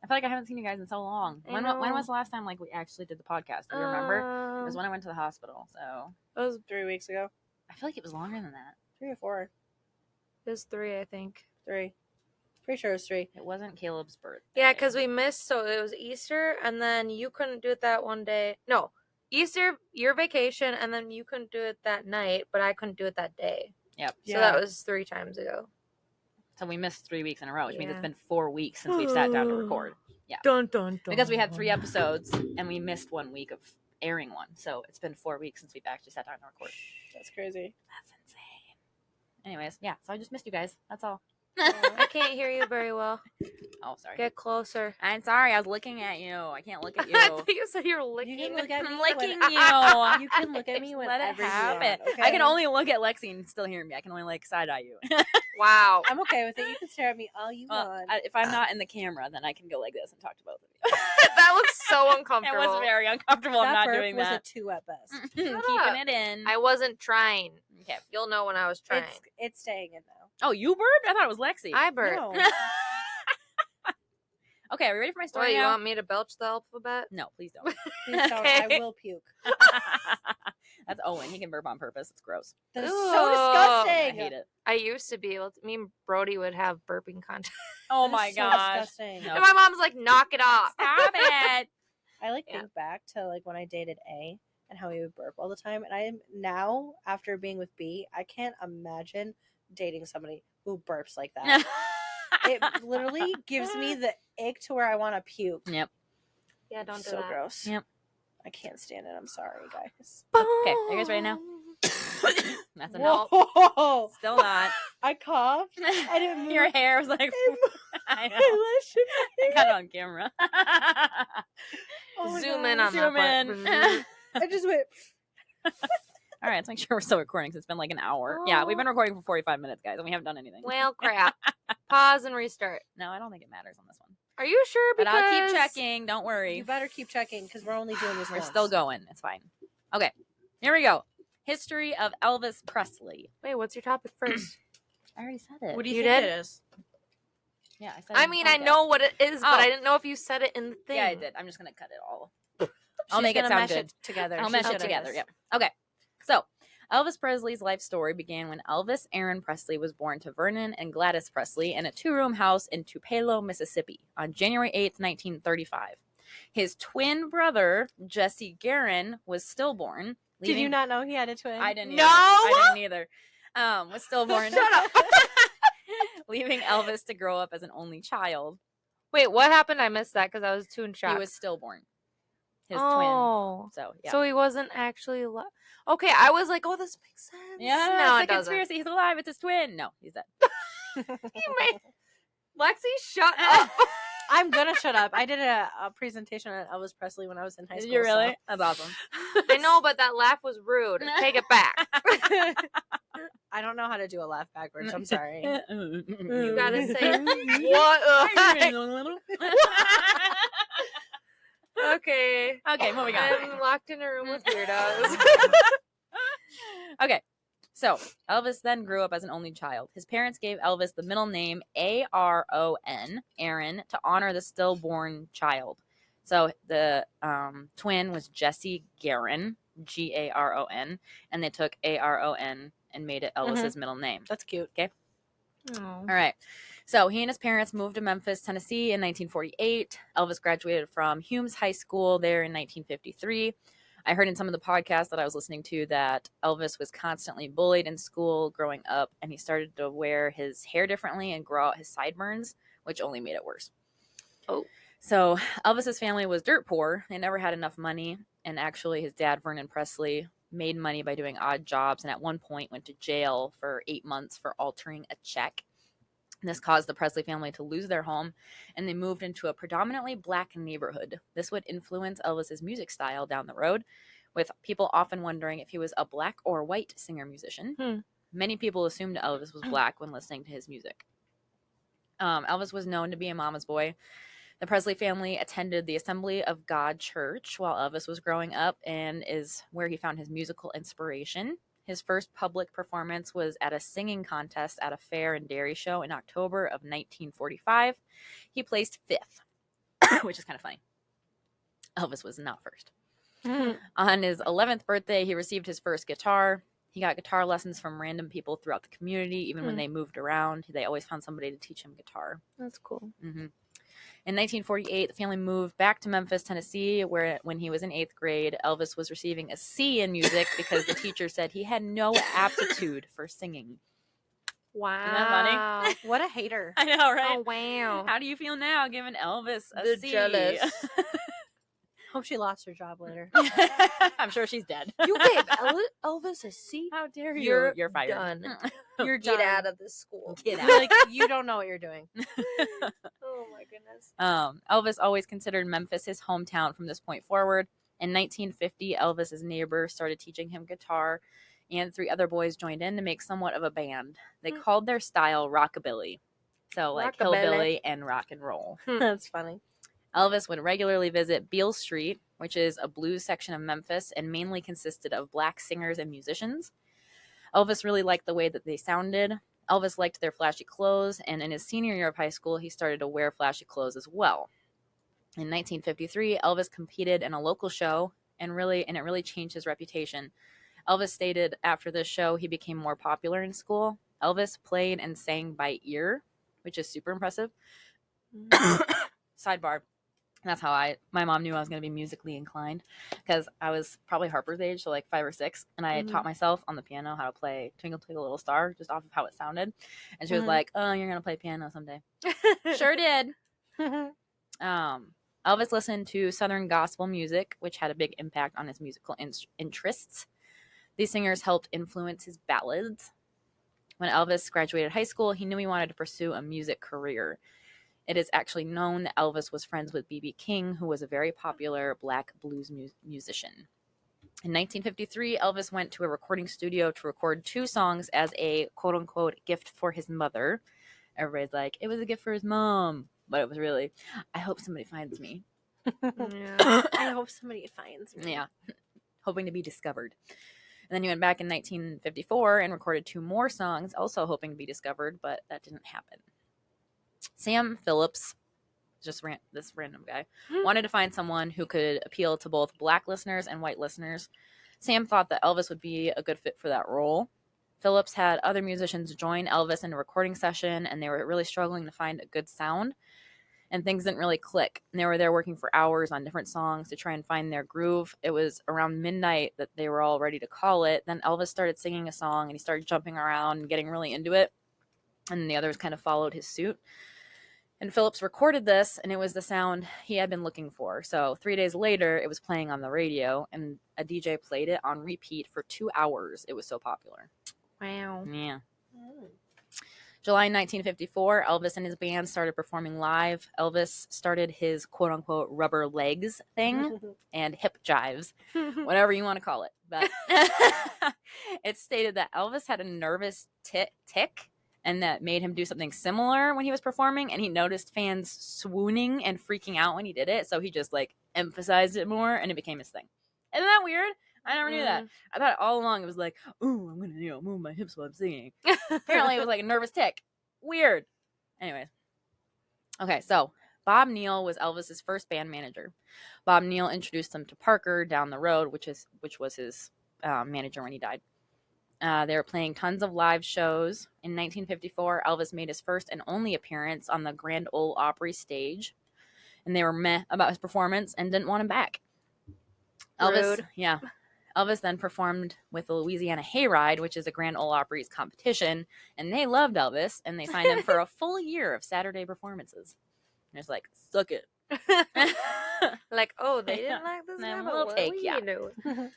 I feel like I haven't seen you guys in so long. I When know. was the last time like we actually did the podcast? Do you remember? It was when I went to the hospital. So It was, 3 weeks ago. I feel like it was longer than that. 3 or 4. it was 3, I think. 3. Pretty sure it was 3. It wasn't Caleb's birthday. Yeah, because we missed, so it was Easter, and then you couldn't do it that one day. No, Easter, your vacation, and then you couldn't do it that night, but I couldn't do it that day. Yep. So that was 3 times ago. So we missed 3 weeks in a row, which means Yeah. it's been 4 weeks since we've sat down to record. Yeah. Dun, dun, dun. Because we had 3 episodes and we missed 1 week of airing one. So it's been 4 weeks since we've actually sat down to record. That's crazy. That's insane. Anyways, yeah. So I just missed you guys. That's all. I can't hear you very well. Oh, sorry. Get closer. I'm sorry. I was looking at you. I can't look at you. I thought you said you were You licking. can look at me. I'm licking when- you. You can look at me Just whenever let it you happen. want, okay? I can only look at Lexi and still hear me. I can only like side eye you. Wow. I'm okay with it. You can stare at me all you want. If I'm not in the camera, then I can go like this and talk to both of you. That looks so It uncomfortable. was very uncomfortable. I'm that not burp doing was that. a 2 at best. Keeping up. it in. I wasn't trying. Okay. You'll know when I was trying. It's staying in now. Oh, you burped? I thought it was Lexi. I burped. No. Okay, are we ready for my story What, you now? want me to belch the alphabet? No, please don't. Please don't. I Okay. will puke. That's Owen. He can burp on purpose. It's gross. That is Ooh. so I disgusting. hate it. I used to be able to. Me and Brody would have burping contest. Oh That my is so gosh. disgusting. No. And my mom's like, knock it off. Stop it. I like Yeah. think back to like when I dated A and how he would burp all the time. And I am now, after being with B, I can't imagine dating somebody who burps like that. It literally gives me the ick to where I want to puke. Yep. Yeah, don't do So that. gross. Yep. I can't stand it. I'm sorry, guys. Okay, are you guys ready now? That's enough. Whoa! Still not. I coughed and it moved. Your hair was like, I know. I I got it on camera. Zoom in on Zoom that in. part. I just went. All right, let's make sure we're still recording because it's been like an hour. Yeah, we've been recording for 45 minutes, guys, and we haven't done anything. Well, crap. Pause and restart. No, I don't think it matters on this one. Are you sure? But Because I'll keep checking. Don't worry. You better keep checking because we're only doing this. We're once. still going. It's fine. Okay, here we go. History of Elvis Presley. Wait, what's your topic first? I already said it. What do you, You think did? it is? Yeah, I said it I in the mean, I podcast. know what it is, but Oh. I didn't know if you said it in the thing. Yeah, I did. I'm just going to cut it all. She's I'll make it gonna sound mesh good. it together. I'll She's mesh good it at together. this. Yep. Okay. So, Elvis Presley's life story began when Elvis Aaron Presley was born to Vernon and Gladys Presley in a 2-room house in Tupelo, Mississippi on January 8th, 1935. His twin brother, Jesse Guerin, was stillborn. Did you not know he had a twin? I didn't No! either. I didn't either. Was stillborn. Shut up. Leaving Elvis to grow up as an only child. Wait, what happened? I missed that because I was too in shock. He was stillborn. His twin. oh. So, yeah. So he wasn't actually okay, I was like, oh, this makes sense. Yeah, no, it's it a doesn't. conspiracy. He's alive. It's his twin. No, he's dead. Lexi, shut up. I'm gonna shut up. I did a presentation on Elvis Presley when I was in high Did school. you really? So. That's awesome. I know, but that laugh was rude. Take it back. I don't know how to do a laugh backwards. I'm sorry. You gotta say what? Okay. Okay, moving on. I'm locked in a room with weirdos. Okay, so Elvis then grew up as an only child. His parents gave Elvis the middle name Aron, Aaron, to honor the stillborn child. So the twin was Jesse Garon, Garon, and they took Aron and made it Elvis's middle name. That's cute. Okay. Oh. All right. So he and his parents moved to Memphis, Tennessee in 1948. Elvis graduated from Humes High School there in 1953. I heard in some of the podcasts that I was listening to that Elvis was constantly bullied in school growing up, and he started to wear his hair differently and grow out his sideburns, which only made it worse. Oh. So Elvis's family was dirt poor. They never had enough money, and actually his dad, Vernon Presley, made money by doing odd jobs and at one point went to jail for 8 months for altering a check. This caused the Presley family to lose their home, and they moved into a predominantly black neighborhood. This would influence Elvis's music style down the road, with people often wondering if he was a black or white singer-musician. Many people assumed Elvis was black when listening to his music. Elvis was known to be a mama's boy. The Presley family attended the Assembly of God Church while Elvis was growing up, and is where he found his musical inspiration. His first public performance was at a singing contest at a fair and dairy show in October of 1945. He placed 5th, which is kind of funny. Elvis was not first. On his 11th birthday, he received his first guitar. He got guitar lessons from random people throughout the community. Even when they moved around, they always found somebody to teach him guitar. That's cool. In 1948, the family moved back to Memphis, Tennessee, where when he was in 8th grade, Elvis was receiving a C in music because the teacher said he had no aptitude for singing. Wow. Isn't that funny? What a hater. I know, right? Oh, wow. How do you feel now giving Elvis a The C? jealous. Hope she lost her job later. I'm sure she's dead. You gave Elvis a C? How dare you? You're fired. Done. You're Get done. out of this school. Get out. Like, you don't know what you're doing. Oh my goodness. Elvis always considered Memphis his hometown from this point forward. In 1950, Elvis's neighbor started teaching him guitar, and 3 other boys joined in to make somewhat of a band. They called their style rockabilly. So like Rockabilly. hillbilly and rock and roll. That's funny. Elvis would regularly visit Beale Street, which is a blues section of Memphis and mainly consisted of black singers and musicians. Elvis really liked the way that they sounded. Elvis liked their flashy clothes, and in his senior year of high school, he started to wear flashy clothes as well. In 1953, Elvis competed in a local show, and it really changed his reputation. Elvis stated after this show, he became more popular in school. Elvis played and sang by ear, which is super impressive. Sidebar. That's how my mom knew I was going to be musically inclined, because I was probably Harper's age, so like 5 or 6, and I taught myself on the piano how to play Twinkle Twinkle Little Star just off of how it sounded. And she was like, "Oh, you're going to play piano someday." Sure did. Elvis listened to Southern gospel music, which had a big impact on his musical interests. These singers helped influence his ballads. When Elvis graduated high school, he knew he wanted to pursue a music career. It is actually known that Elvis was friends with B.B. King, who was a very popular black blues musician. In 1953, Elvis went to a recording studio to record 2 songs as a quote-unquote gift for his mother. Everybody's like, it was a gift for his mom. But it was really, I hope somebody finds me. Yeah. I hope somebody finds me. Yeah. Hoping to be discovered. And then he went back in 1954 and recorded 2 more songs, also hoping to be discovered, but that didn't happen. Sam Phillips, just this random guy, wanted to find someone who could appeal to both black listeners and white listeners. Sam thought that Elvis would be a good fit for that role. Phillips had other musicians join Elvis in a recording session, and they were really struggling to find a good sound, and things didn't really click. And they were there working for hours on different songs to try and find their groove. It was around midnight that they were all ready to call it. Then Elvis started singing a song, and he started jumping around and getting really into it, and the others kind of followed his suit. And Phillips recorded this, and it was the sound he had been looking for. So 3 days later, it was playing on the radio, and a DJ played it on repeat for 2 hours. It was so popular. Wow. Yeah. July 1954, Elvis and his band started performing live. Elvis started his quote-unquote rubber legs thing and hip jives, whatever you want to call it. But it's stated that Elvis had a nervous tick and that made him do something similar when he was performing, and he noticed fans swooning and freaking out when he did it, so he just like emphasized it more and it became his thing. Isn't that weird? I never knew that. I thought all along it was like, oh, I'm gonna move my hips while I'm singing. Apparently it was like a nervous tick. Weird. Anyways. Okay, so Bob Neal was Elvis's first band manager. Bob Neal introduced him to Parker down the road, which was his manager when he died. They were playing tons of live shows. In 1954, Elvis made his first and only appearance on the Grand Ole Opry stage, and they were meh about his performance and didn't want him back. Elvis, Rude. yeah. Elvis then performed with the Louisiana Hayride, which is a Grand Ole Opry's competition, and they loved Elvis, and they signed him for a full year of Saturday performances. And it's like, suck it. Like, oh, they didn't like this guy, but we'll what take will ya. you do?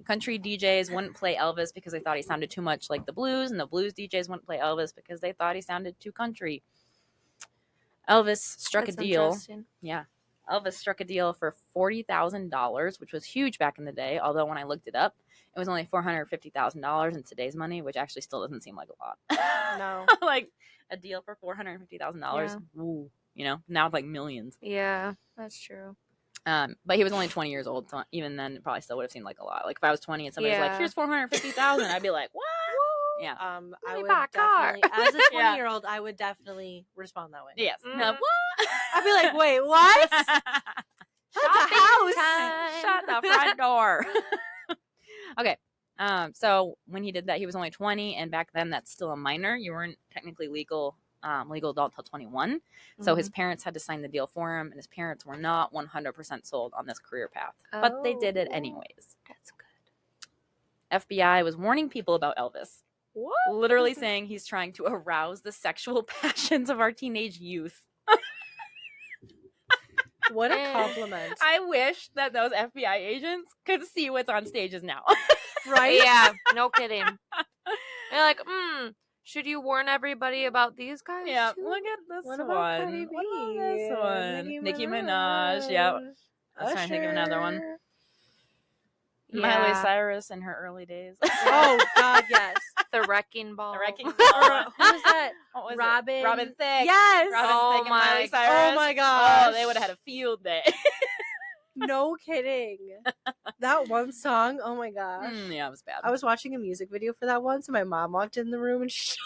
Country DJs wouldn't play Elvis because they thought he sounded too much like the blues, and the blues DJs wouldn't play Elvis because they thought he sounded too country. Elvis struck That's a deal. interesting. Yeah. Elvis struck a deal for $40,000, which was huge back in the day. Although when I looked it up, it was only $450,000 in today's money, which actually still doesn't seem like a lot. No. Like a deal for $450,000. Ooh, now it's like millions. Yeah, that's true. But he was only 20 years old, so even then, it probably still would have seemed like a lot. Like if I was 20 and somebody's like, "Here's $450,000," I'd be like, "What?" Yeah. I me would buy a car. definitely, as a Yeah. 20-year-old, I would definitely respond that way. Yes. Mhm. No, what? I'd be like, wait, what? That's a house. time. Shut the front door. Okay. So when he did that, he was only 20, and back then that's still a minor. You weren't technically legal adult until 21. So his parents had to sign the deal for him, and his parents were not 100% sold on this career path, but they did it anyways. That's good. FBI was warning people about Elvis, What? literally saying he's trying to arouse the sexual passions of our teenage youth. What a compliment. I wish that those FBI agents could see what's on stages now. Right? Yeah, no kidding. They're like, should you warn everybody about these guys? Yeah, too? look at this What one. about Cardi B? What about this one? Nicki Minaj. Minaj. Yep. I was trying to think of another one. Usher. Miley Yeah. Cyrus in her early days. Oh, God, yes. The Wrecking Ball. The Wrecking Or, Ball. who was that? What was it? Robin. Robin Thicke. Yes. Robin Oh Thicke and my- Miley Cyrus. Oh, my gosh. Oh, they would have had a field day. No kidding. That one song, oh my gosh. Yeah, it was bad. I was watching a music video for that once, and my mom walked in the room and she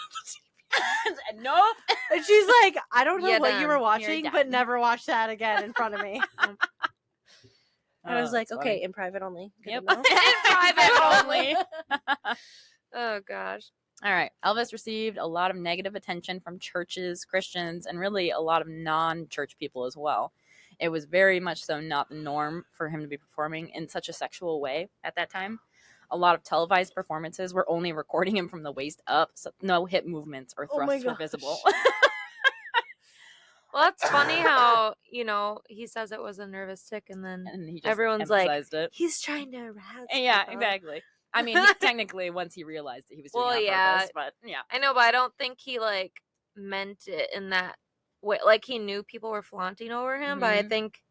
Nope. and she's like, I don't know You're what done. you were You're watching, done. but never watch that again in front of me. And I was Oh, like, that's okay, funny. in private only. Good Yep. to know. In private only. Oh gosh. All right. Elvis received a lot of negative attention from churches, Christians, and really a lot of non-church people as well. It was very much so not the norm for him to be performing in such a sexual way at that time. A lot of televised performances were only recording him from the waist up, so no hip movements or Oh my thrusts were gosh. visible. Well, that's funny how, he says it was a nervous tick and then And he just everyone's like, emphasized it. he's trying to arouse Yeah, people. exactly. I mean, technically, once he realized that he was doing Well, it on yeah. purpose, but yeah. I know, but I don't think he meant it in that way. Like he knew people were flaunting over him, but I Mhm. think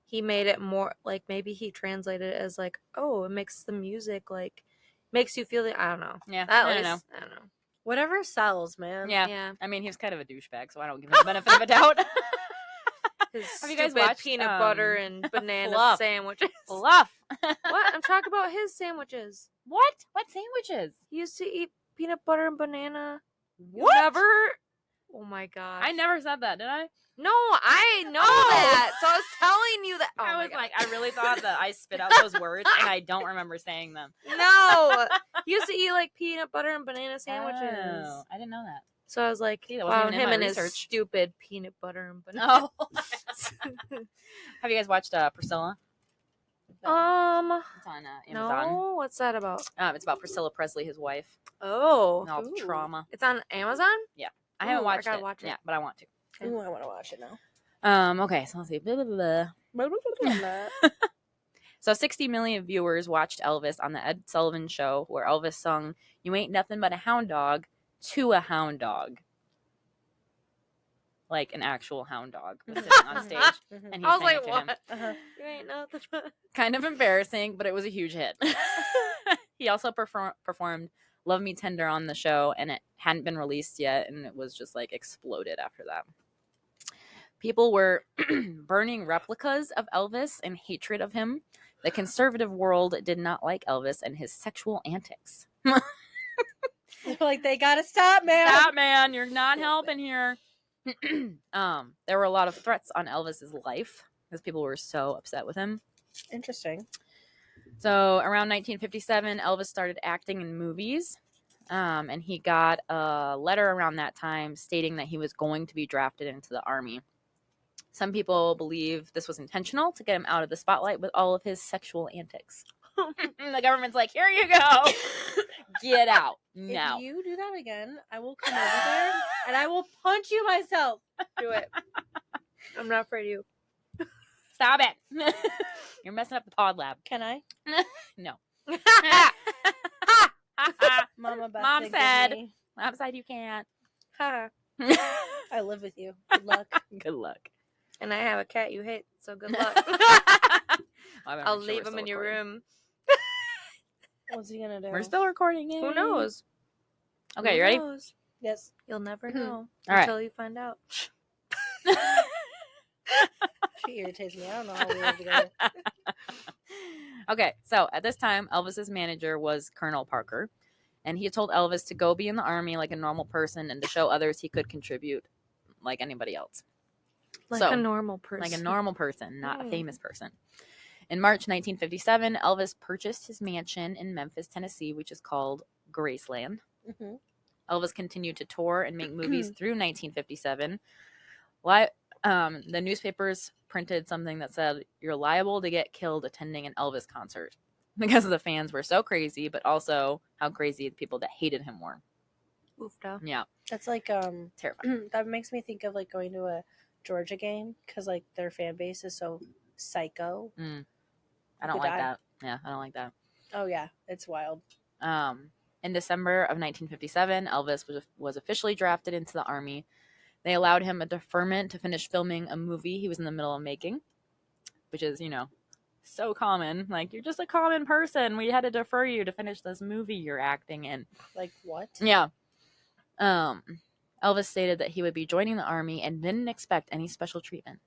he made it more like maybe he translated it as like, oh, it makes the music makes you feel I don't know. Yeah, At I least, don't I don't know. Whatever sells, man. Yeah. Yeah. I mean, he was kind of a douchebag, so I don't give him the benefit of a doubt. His Have you guys stupid watched, peanut butter and banana Fluff? sandwiches. Fluff. What? I'm talking about his sandwiches. What? What sandwiches? He used to eat peanut butter and banana. You What? never? Oh my gosh. I never said that, did I? No, I know Oh. that. So I was telling you that. Oh I my was God. like, I really thought that I spit out those words, and I don't remember saying them. No. He used to eat like peanut butter and banana sandwiches. Oh, I didn't know that. So I was like, See, that wasn't wow, even in him my and his research. stupid peanut butter and banana. Oh. Have you guys watched Priscilla? It's on Amazon. No, what's that about? It's about Priscilla Presley, his wife, Oh, and all the Ooh. trauma. it's on Amazon. I haven't Ooh, I watched gotta it. watch it. Yeah, but I want to. Ooh, I want to watch it now. Okay, so let's see. Blah, blah, blah. So 60 million viewers watched Elvis on the Ed Sullivan Show, where Elvis sung "You Ain't Nothing But a Hound Dog" to a hound dog. Like an actual hound dog was sitting on stage. And he I was sang like, it to him. what? You ain't nothing. Kind of embarrassing, but it was a huge hit. He also performed Love Me Tender on the show, and it hadn't been released yet, and it was just like exploded after that. People were burning replicas of Elvis in hatred of him. The conservative world did not like Elvis and his sexual antics. Like, they gotta stop, man. Stop, man. You're not helping here. There were a lot of threats on Elvis's life because people were so upset with him. Interesting. So around 1957, Elvis started acting in movies. And he got a letter around that time stating that he was going to be drafted into the army. Some people believe this was intentional to get him out of the spotlight with all of his sexual antics. The government's like, here you go. Get out now. If you do that again, I will come over there and I will punch you myself. Do it. I'm not afraid of you. Stop it. You're messing up the pod lab. Can I? No. Mama about Mom to said. give me- Mom said you can't. I live with you. Good luck. Good luck. And I have a cat you hate, so good luck. I'll leave him in your room. What's he gonna do? We're still recording it. Who knows? Okay, Who you ready? knows? Yes. You'll never know All right. until you find out. She irritates me. I don't know how we live together. Okay, so at this time, Elvis's manager was Colonel Parker, and he told Elvis to go be in the army like a normal person and to show others he could contribute like anybody else. Like a normal person. Like a normal person, not a famous person. In March 1957, Elvis purchased his mansion in Memphis, Tennessee, which is called Graceland. Mm-hmm. Elvis continued to tour and make movies through 1957. The newspapers printed something that said, "You're liable to get killed attending an Elvis concert," because the fans were so crazy, but also how crazy the people that hated him were. Oofda. Yeah, That's like terrifying. that makes me think of like going to a Georgia game because like their fan base is so psycho. I don't like that. Yeah, I don't like that. Oh yeah, it's wild. In December of 1957, Elvis was officially drafted into the army. They allowed him a deferment to finish filming a movie he was in the middle of making, which is, so common. Like, you're just a common person. We had to defer you to finish this movie you're acting in. Like what? Yeah. Elvis stated that he would be joining the army and didn't expect any special treatment.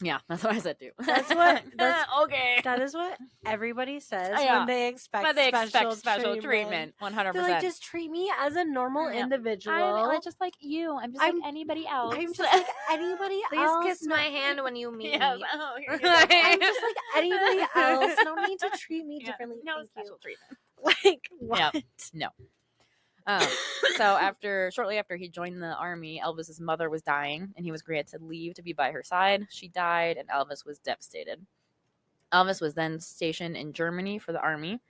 Yeah, that's what I said too. That's what. Okay. That is what everybody says Yeah. when they expect. But they special expect special treatment. 100%. They're like, just treat me as a normal Yeah. individual. I'm just like you. I'm just like anybody else. I'm just like anybody Please else. kiss my hand when you meet Yes. me. Oh, here you go. I'm just like anybody else. No need to treat me Yeah, differently. no Thank special you. treatment. Like what? Yeah. So shortly after he joined the army, Elvis's mother was dying, and he was granted leave to be by her side. She died, and Elvis was devastated. Elvis was then stationed in Germany for the army.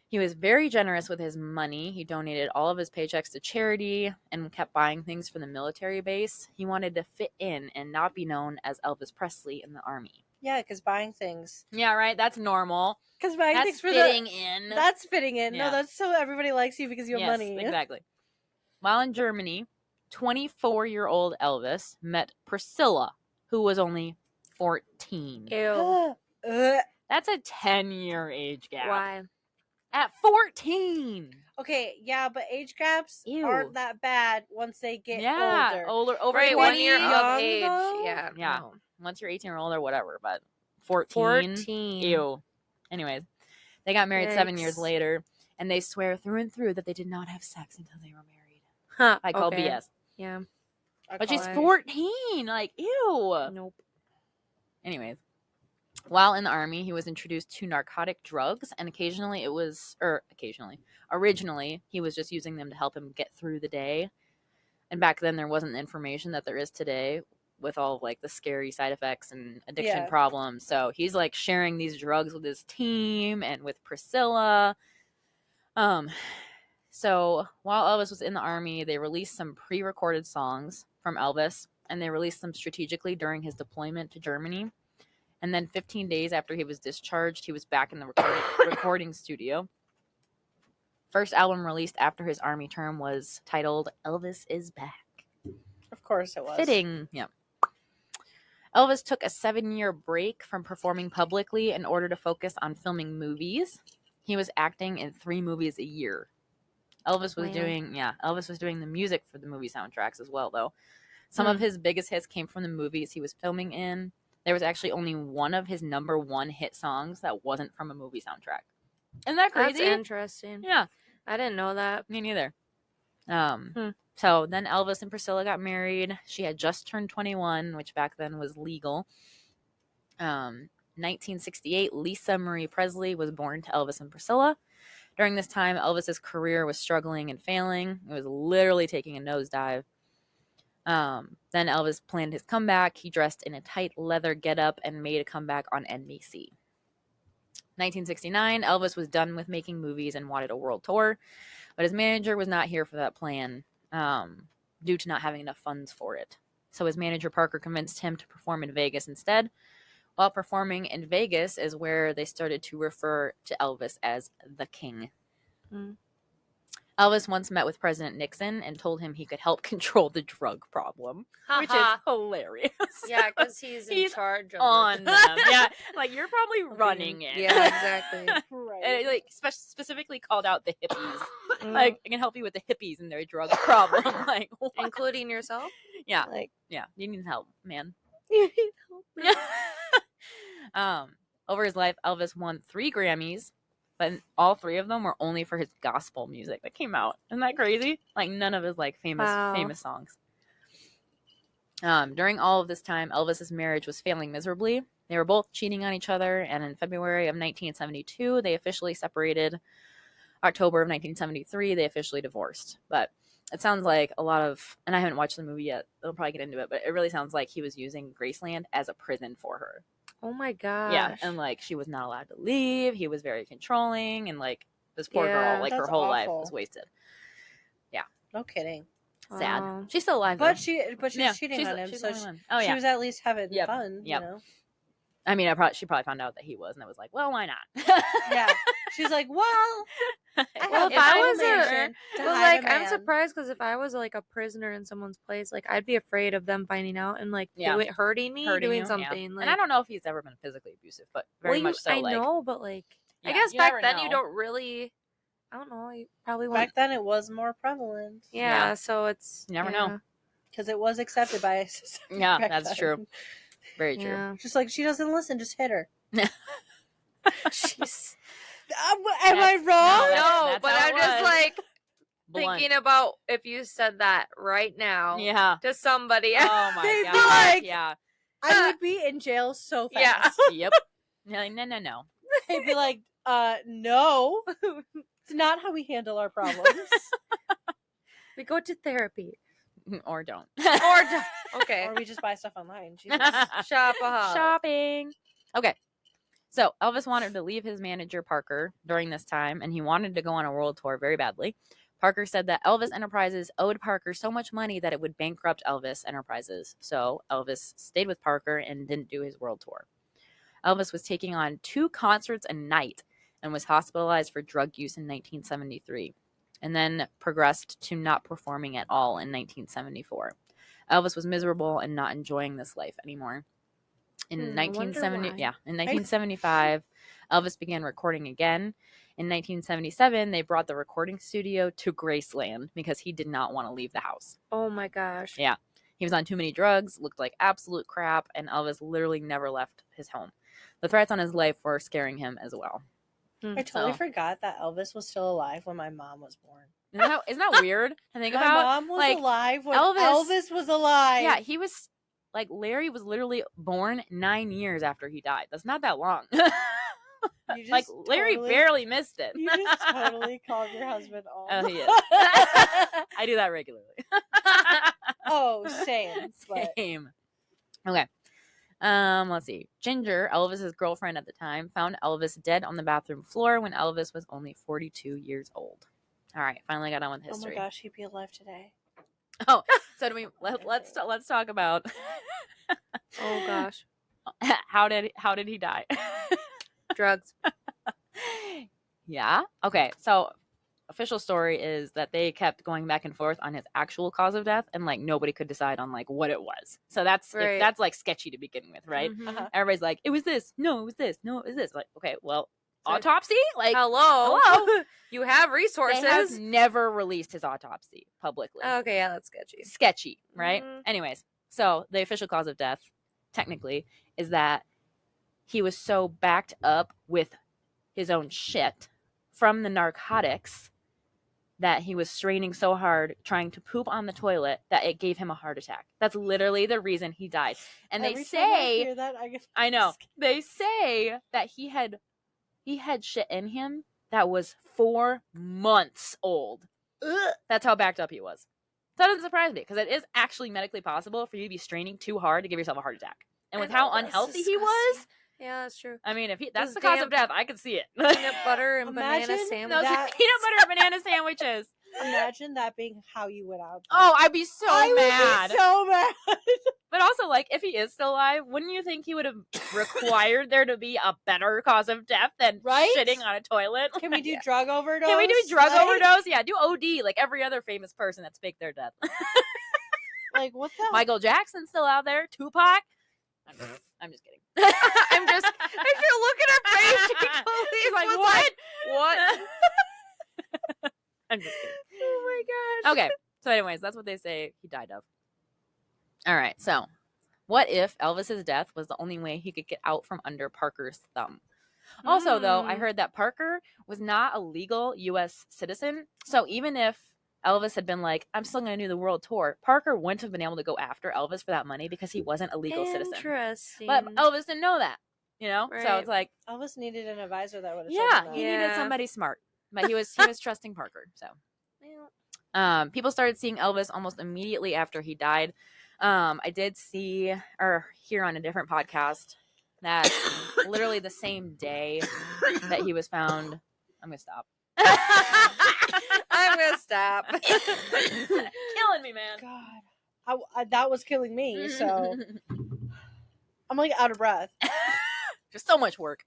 He was very generous with his money. He donated all of his paychecks to charity and kept buying things for the military base. He wanted to fit in and not be known as Elvis Presley in the army. Yeah, because buying things. Yeah, right? That's normal. Because buying That's things for fitting in. That's fitting in. Yeah. No, that's so everybody likes you because you have Yes, money. exactly. While in Germany, 24-year-old Elvis met Priscilla, who was only 14. Ew. That's a 10-year age gap. Why? At 14. Okay, yeah, but age gaps Ew. aren't that bad once they get Yeah, older. over Right, 20. 1 year young, of age. though? Yeah. Yeah. No. Once you're 18 or older, whatever, but 14. 14. Ew. Anyways, they got married 7 years Yikes. later, and they swear through and through that they did not have sex until they were married. Huh. I call okay. BS. Yeah. But she's Okay. 14. Like, ew. Nope. Anyways, while in the army, he was introduced to narcotic drugs, and originally, he was just using them to help him get through the day. And back then, there wasn't the information that there is today with all of, like, the scary side effects and addiction Yeah. problems. So he's, like, sharing these drugs with his team and with Priscilla. So while Elvis was in the army, they released some pre-recorded songs from Elvis, and they released them strategically during his deployment to Germany. And then 15 days after he was discharged, he was back in the recording studio. first album released after his army term was titled Elvis is Back. Of course it was. Fitting. Yeah. Elvis took a 7-year break from performing publicly in order to focus on filming movies. He was acting in 3 movies a year. Elvis was doing the music for the movie soundtracks as well, though. Some of his biggest hits came from the movies he was filming in. There was actually only one of his number 1 hit songs that wasn't from a movie soundtrack. Isn't that crazy? That's interesting. Yeah. I didn't know that. Me neither. So then Elvis and Priscilla got married. She had just turned 21, which back then was legal. 1968, Lisa Marie Presley was born to Elvis and Priscilla. During this time, Elvis's career was struggling and failing. It was literally taking a nosedive. Then Elvis planned his comeback. He dressed in a tight leather getup and made a comeback on NBC. 1969, Elvis was done with making movies and wanted a world tour, but his manager was not here for that plan due to not having enough funds for it. So his manager, Parker, convinced him to perform in Vegas instead. While performing in Vegas is where they started to refer to Elvis as the King. Elvis once met with President Nixon and told him he could help control the drug problem, which is hilarious. Yeah, because he's in charge of on them. Yeah, like you're probably running it. Yeah, exactly. Right. And it, like specifically called out the hippies. Like, I can help you with the hippies and their drug problem. Like, what? Including yourself? Yeah, Like, yeah, you need help, man. you need help. Over his life, Elvis won 3 Grammys, but all 3 of them were only for his gospel music that came out. Isn't that crazy? Like, none of his like famous songs. During all of this time, Elvis's marriage was failing miserably. They were both cheating on each other, and in February of 1972, they officially separated. October of 1973, they officially divorced. But it sounds like a lot of, and I haven't watched the movie yet, I'll probably get into it, but it really sounds like he was using Graceland as a prison for her. Oh my gosh. Yeah, and like she was not allowed to leave. He was very controlling, and like this poor girl, like her whole life was wasted. Yeah, no kidding. Sad. She's still alive, but she's cheating on him, she's so she was at least having fun. Yep. You know? I mean, she probably found out that he was, and it was like, well, why not? Yeah, she's like, well, if I was I'm surprised because if I was like a prisoner in someone's place, like I'd be afraid of them finding out and like hurting me, doing something. Yeah. Like, and I don't know if he's ever been physically abusive, but very much so. I know, but like, yeah, I guess back then you don't really. I don't know. You probably back then it was more prevalent. Yeah, so it's you never know because it was accepted by society. Yeah, that's true. Very true. Yeah. Just like she doesn't listen, just hit her. Jeez. Am I wrong? No, but I'm just like Blunt. thinking about if you said that right now to somebody. Oh my They'd god. be like, yeah. I would be in jail so fast. Yep. No. They'd be like, no. It's not how we handle our problems. We go to therapy. Or don't. Okay. Or we just buy stuff online. Jesus. Shopaholic. Shopping. Okay. So Elvis wanted to leave his manager, Parker, during this time, and he wanted to go on a world tour very badly. Parker said that Elvis Enterprises owed Parker so much money that it would bankrupt Elvis Enterprises. So Elvis stayed with Parker and didn't do his world tour. Elvis was taking on 2 concerts a night and was hospitalized for drug use in 1973, and then progressed to not performing at all in 1974. Elvis was miserable and not enjoying this life anymore. In 1975, Elvis began recording again. In 1977, they brought the recording studio to Graceland because he did not want to leave the house. Oh my gosh. Yeah. He was on too many drugs, looked like absolute crap, and Elvis literally never left his home. The threats on his life were scaring him as well. I totally forgot that Elvis was still alive when my mom was born. Isn't that weird to think about? My mom was alive when Elvis was alive. Yeah, he was, like, Larry was literally born 9 years after he died. That's not that long. Like, Larry barely missed it. You just totally called your husband old. Oh, he is. I do that regularly. Oh, same. Same. Okay. Let's see. Ginger, Elvis's girlfriend at the time, found Elvis dead on the bathroom floor when Elvis was only 42 years old. All right, finally got on with history. Oh my gosh, he'd be alive today. Oh, so do we? Let's talk about. Oh gosh. How did he die? Drugs. Yeah. Okay. So official story is that they kept going back and forth on his actual cause of death, and like nobody could decide on like what it was. So that's Right. if that's like sketchy to begin with, right? Mhm. Uh-huh. Everybody's like, it was this, no, it was this, no, it was this. Like, okay, well, So- autopsy, like, Hello. hello. You have They resources. have never released his autopsy publicly. Okay, yeah, that's sketchy. Sketchy, right? Mhm. Anyways, so the official cause of death, technically, is that he was so backed up with his own shit from the narcotics that he was straining so hard trying to poop on the toilet that it gave him a heart attack. That's literally the reason he died. And they Every time I say, hear that, I get I know, they say that he had shit in him that was 4 months old. Ugh. That's how backed up he was. That doesn't surprise me because it is actually medically possible for you to be straining too hard to give yourself a heart attack. And with how unhealthy he was, Yeah, that's true. I mean, if that's Those the cause damn of death, I could see it. Peanut butter and Imagine banana Those sandwiches. that- peanut butter and banana sandwiches. Imagine that being how you went out. Oh, I'd be so I mad. would be so mad. But also, like, if he is still alive, wouldn't you think he would have required there to be a better cause of death than Right? shitting on a toilet? Can we do Yeah. drug overdose? Can we do drug Like- overdose? Yeah, do OD like every other famous person that's faked their death. Like, what the? Michael Jackson's still out there. Tupac. I'm just kidding. I'm just. If you look at her face, you can totally She's like, was what? What? I'm just kidding. Oh my gosh. Okay. So, anyways, that's what they say he died of. All right. So, what if Elvis's death was the only way he could get out from under Parker's thumb? Also, though, I Mm. heard that Parker was not a legal U.S. citizen. So, even if Elvis had been like, I'm still going to do the world tour, Parker wouldn't have been able to go after Elvis for that money because he wasn't a legal citizen. Interesting. But Elvis didn't know that, you know? So, Right. it's like, Elvis needed an advisor that would have yeah, told him he that. needed Yeah. somebody smart. But he was trusting Parker. So, Well, people started seeing Elvis almost immediately after he died. I did see or hear on a different podcast that literally the same day that he was found. I'm gonna stop. I'm gonna stop. Killing me, man. God, that was killing me. So I'm like out of breath. Just so much work.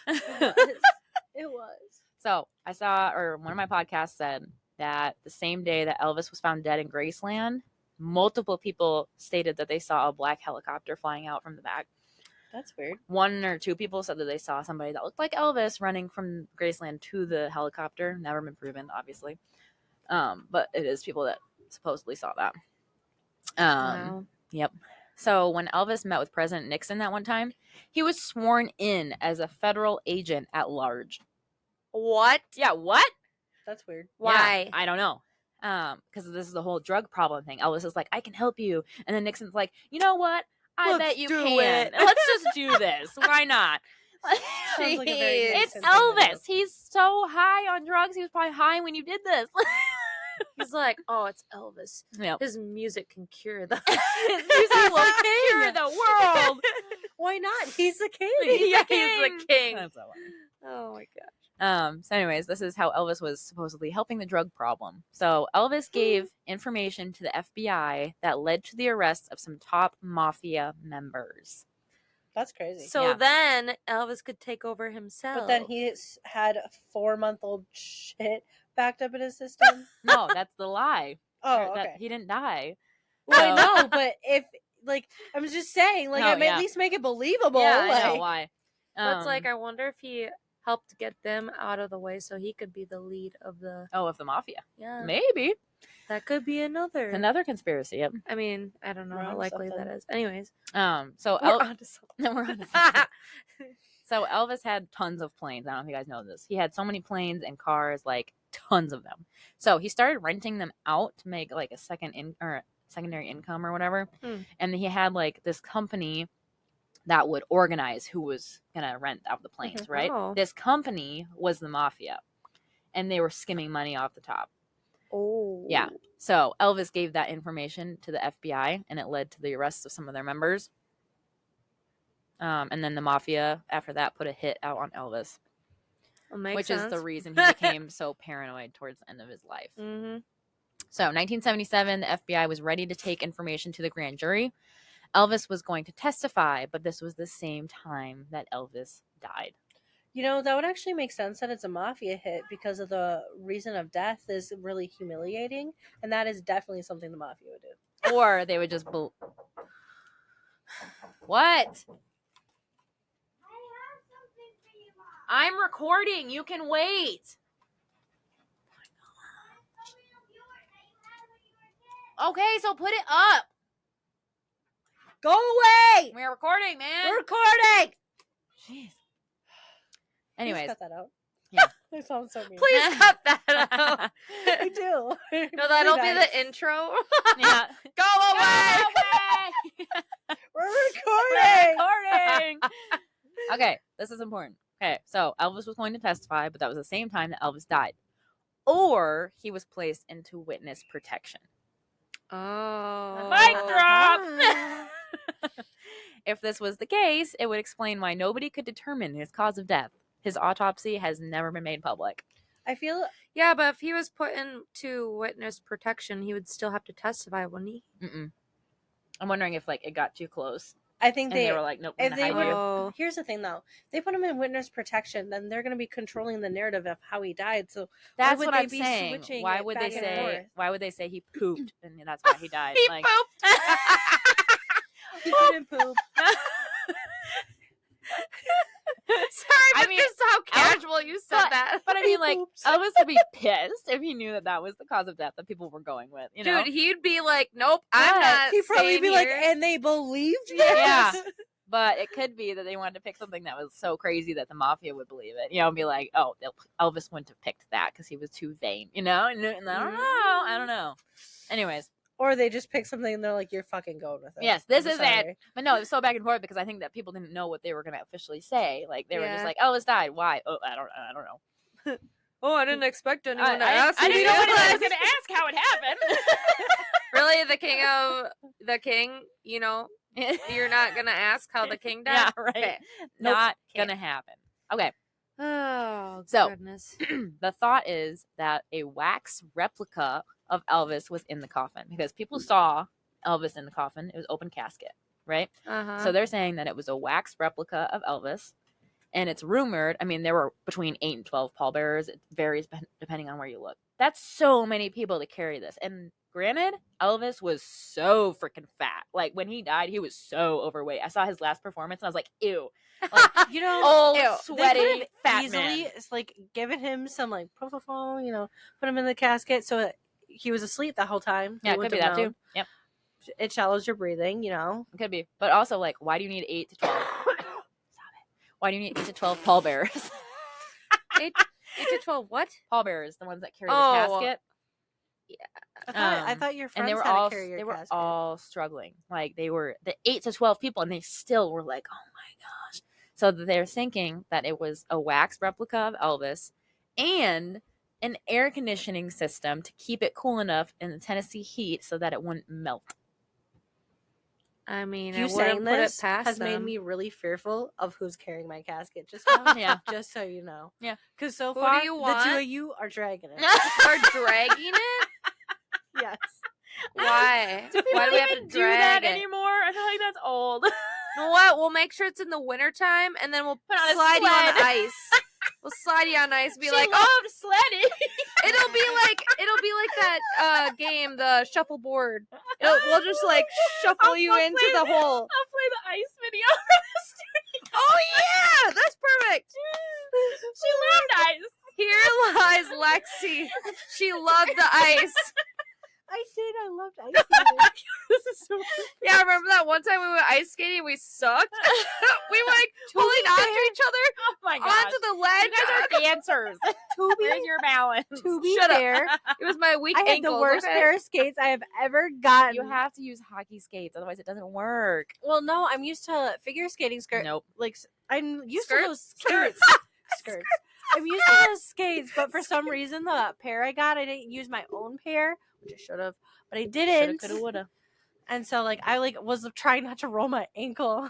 It was. So I saw, or one of my podcasts said that the same day that Elvis was found dead in Graceland, multiple people stated that they saw a black helicopter flying out from the back. That's weird. 1 or 2 people said that they saw somebody that looked like Elvis running from Graceland to the helicopter. Never been proven, obviously. But it is people that supposedly saw that. Wow. Yep. So when Elvis met with President Nixon that one time, he was sworn in as a federal agent at large. What? Yeah, what? That's weird. Why? Yeah, I don't know. Because this is the whole drug problem thing. Elvis is like, I can help you. And then Nixon's like, you know what? I Let's bet you do can. it. Let's just do this. Why not? Sounds like a very Jeez. It's Nixon thing to do. Elvis. He's so high on drugs. He was probably high when you did this. He's like, oh, it's Elvis. Yep. His music can cure the. His music will cure the world. Why not? He's the king. Yeah, he's the king. That's so funny. Oh my gosh. So anyways, this is how Elvis was supposedly helping the drug problem. So Elvis gave information to the FBI that led to the arrest of some top mafia members. That's crazy. So Yeah. then Elvis could take over himself. But then he had a 4-month-old shit backed up in his system. No, that's the lie. Oh, That okay. he didn't die. Well, I So- know, but if like I was just saying, like No, I may yeah. at least make it believable. Yeah, I know like, why. But it's like, I wonder if he helped get them out of the way so he could be the lead of the. of the mafia. Yeah. Maybe That could be another. another conspiracy. Yep. I mean, I don't know We're how onto likely something. that is. Anyways. So We're onto something. we're onto something. So Elvis had tons of planes. I don't know if you guys know this. He had so many planes and cars, like tons of them. So he started renting them out to make like a secondary income or whatever. And he had like this company that would organize who was gonna rent out the planes, Mhm. right? Oh. This company was the mafia, and they were skimming money off the top. Oh. Yeah. So Elvis gave that information to the FBI, and it led to the arrest of some of their members. And then the mafia, after that, put a hit out on Elvis, which is the reason he became so paranoid towards the end of his life. Mm-hmm. So, 1977, the FBI was ready to take information to the grand jury. Elvis was going to testify, but this was the same time that Elvis died. You know, that would actually make sense that it's a mafia hit because of the reason of death is really humiliating, and that is definitely something the mafia would do. Or they would just what? I'm recording. You can wait. Okay, so put it up. Go away! We're recording, man. We're recording! Jeez. Please Anyways, cut that out. Yeah. I sound so mean. Please cut that out. I do. No, that'll be Nice. the intro. yeah. Go away. We're We're recording! recording. Okay, this is important. Okay, so Elvis was going to testify, but that was the same time that Elvis died. Or he was placed into witness protection. Oh. Mic drop! If this was the case, it would explain why nobody could determine his cause of death. His autopsy has never been made public. I feel Yeah, but if he was put into witness protection, he would still have to testify, wouldn't he? Mm-mm. I'm wondering if like it got too close I think and they were like, nope, we're if gonna they hide would- you. Oh. here's the thing though. They put him in witness protection, then they're gonna be controlling the narrative of how he died. So That's would what they I'm be saying. switching Why it would they back and say? forth? Why would they say he pooped and that's why he died? He like, pooped. he couldn't poop. Sorry, I but mean, just how casual you said that. But I mean, like, Oops. Elvis would be pissed if he knew that that was the cause of death that people were going with. You know, Dude, he'd be like, nope, I'm But not. He'd probably staying be like, here. and they believed this? Yeah. But it could be that they wanted to pick something that was so crazy that the mafia would believe it. You know, and be like, oh, Elvis wouldn't have picked that because he was too vain. You know, and I don't know. Anyways, Or they just pick something and they're like, you're fucking going with it. yes, this I'm is sorry. it. But no, it was so back and forth because I think that people didn't know what they were going to officially say. Like they were just Yeah. like, Elvis died. Why? Oh, I don't know. Oh, I didn't expect anyone to I ask didn't me. know anyone was going to ask how it happened. Really, the king, you know, you're not gonna ask how the king died? Yeah, right. Okay. Not Nope, gonna happen. Okay. Oh, So- goodness. The thought is that a wax replica of Elvis was in the coffin because people saw Elvis in the coffin. It was open casket, right? Uh-huh. So they're saying that it was a wax replica of Elvis. And it's rumored, I mean, there were between 8 and 12 pallbearers. It varies depending on where you look. That's so many people to carry this. And granted, Elvis was so freaking fat. Like, when he died, he was so overweight. I saw his last performance, and I was like, ew. Like, You know, old, Ew. they sweaty, could've fat easily, man. it's like given him some like propofol, you know, put him in the casket so he was asleep the whole time. Yeah, He it could wouldn't be have that known. too. Yep, It shallows your breathing, you know. it could be. But also, like, why do you need 8 to 12? Stop it. Why do you need 8 to 12 pallbearers? 8 to 12, what? Pallbearers, the ones that carry Oh. the casket. I thought your And friends they were had all to carry your they were casket. all struggling. Like they were the 8 to 12 people, and they still were like, "Oh my gosh!" So they're thinking that it was a wax replica of Elvis, and an air conditioning system to keep it cool enough in the Tennessee heat so that it wouldn't melt. I mean, You I saying wouldn't put it this past has made them. me really fearful of who's carrying my casket just now. Yeah. Just so you know. Yeah. Because so Who far, do you the want? 2 of you are dragging it. Are dragging it? Yes. Why? Do people Why do we have to even do drag that it? anymore? I feel like that's old. You know what? We'll make sure it's in the wintertime, and then we'll Put on a slide you on the sled. ice. We'll slide you on ice and be She like, oh, loved sledding. it'll be like that game, the shuffleboard. We'll just like shuffle you I'll into play the hole. I'll play the ice video. Oh yeah, that's perfect. She loved ice. Here lies Lexi. She loved the ice. I did. I loved ice skating. This is so Yeah, remember that one time we went ice skating and we sucked? We were like pulling onto each other Oh my gosh. onto the ledge. You guys are dancers. Where's your balance? To be Shut up. fair, It was my weak I had ankles. the worst okay? pair of skates I have ever gotten. You have to use hockey skates, otherwise it doesn't work. Well, no, I'm used to figure skating skirt. Nope. Like I'm used Skirts? to those skates. Skirts. I'm used to those skates, but for some reason, the pair I got, I didn't use my own pair, which I should have, but I Shoulda, didn't. coulda, woulda. And so, like, I was trying not to roll my ankle,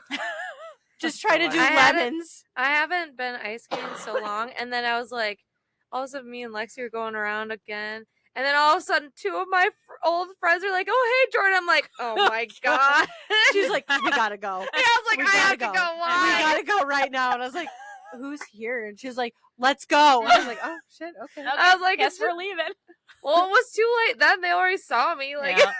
just trying to do I had it- lemons. I haven't been ice skating so long, and then I was like, all of a sudden, me and Lexi were going around again, and then all of a sudden, 2 of my old friends are like, "Oh, hey, Jordan." I'm like, "Oh my god." She's like, "We gotta go. And I was like, We "I have gotta to go. We Why?" gotta go right now." And I was like, who's here? And she was like, let's go. And I was like, oh shit, okay. I was like, guess it's we're just- leaving. Well, it was too late then. They already saw me. Like, Yeah.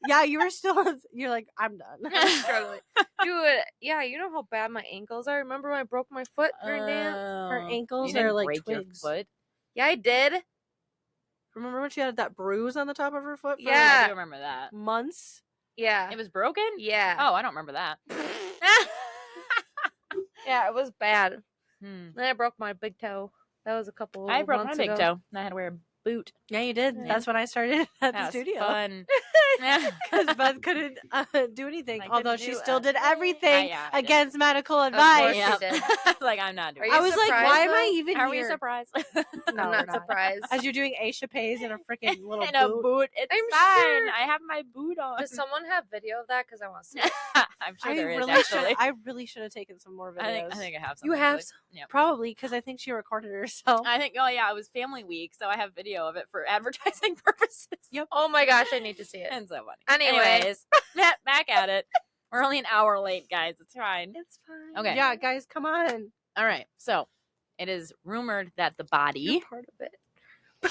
Yeah, you were still. You're like, I'm done. I'm struggling. Dude, yeah, you know how bad my ankles are? Remember when I broke my foot during dance? Her Oh. ankles You didn't are like break twigs. your foot? Yeah, I did. Remember when she had that bruise on the top of her foot for Yeah. I do remember that. months? Yeah. It was broken? Yeah. Oh, I don't remember that. Yeah, it was bad. Hmm. Then I broke my big toe. That was a couple I broke my months big ago. toe. And I had to wear a boot. Yeah, you did. Yeah. That's when I started at the That was studio. fun. Because Beth couldn't do anything, I although couldn't she do still did anything. everything I did. against medical course advice. she Yep. did. Like, I'm not doing Are it. you I was like, surprised, why am I though? even Are we here? surprised? No, I'm we're not surprised. As you're doing échappés in a freaking little In a boot. boot. It's I'm fine. sure- I have my boot on. Does someone have video of that? Because I want to see it. I'm sure there is, actually. I really should have taken some more videos. I think I have some. You have actually. Yeah. Probably because I think she recorded herself. I think, oh yeah, it was family week, so I have video of it for advertising purposes. Yep. Oh my gosh, I need to see it. And so funny. Anyway. Anyways, back at it. We're only an hour late, guys. It's fine. It's fine. Okay. Yeah, guys, come on. All right. So it is rumored that the You're body. part of it.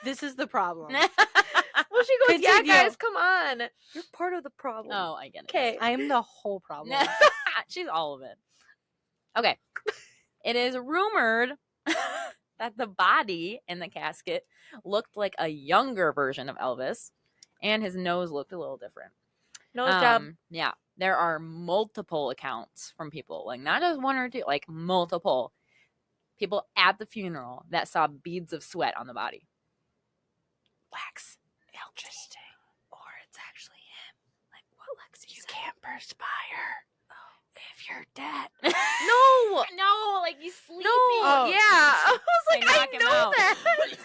This is the problem. Well, she goes, yeah, Continue. guys, come on. You're part of the problem. Oh, I get it. Okay. I am the whole problem. She's all of it. Okay. It is rumored that the body in the casket looked like a younger version of Elvis, and his nose looked a little different. Nose job. Yeah. There are multiple accounts from people, like not just one or two, like multiple people at the funeral that saw beads of sweat on the body. Wax. Interesting. Or it's actually him. Like what Lexi said. Can't perspire if you're dead. No. No, like he's sleepy. No. Oh. Yeah. I was They like, I knock him know out. that.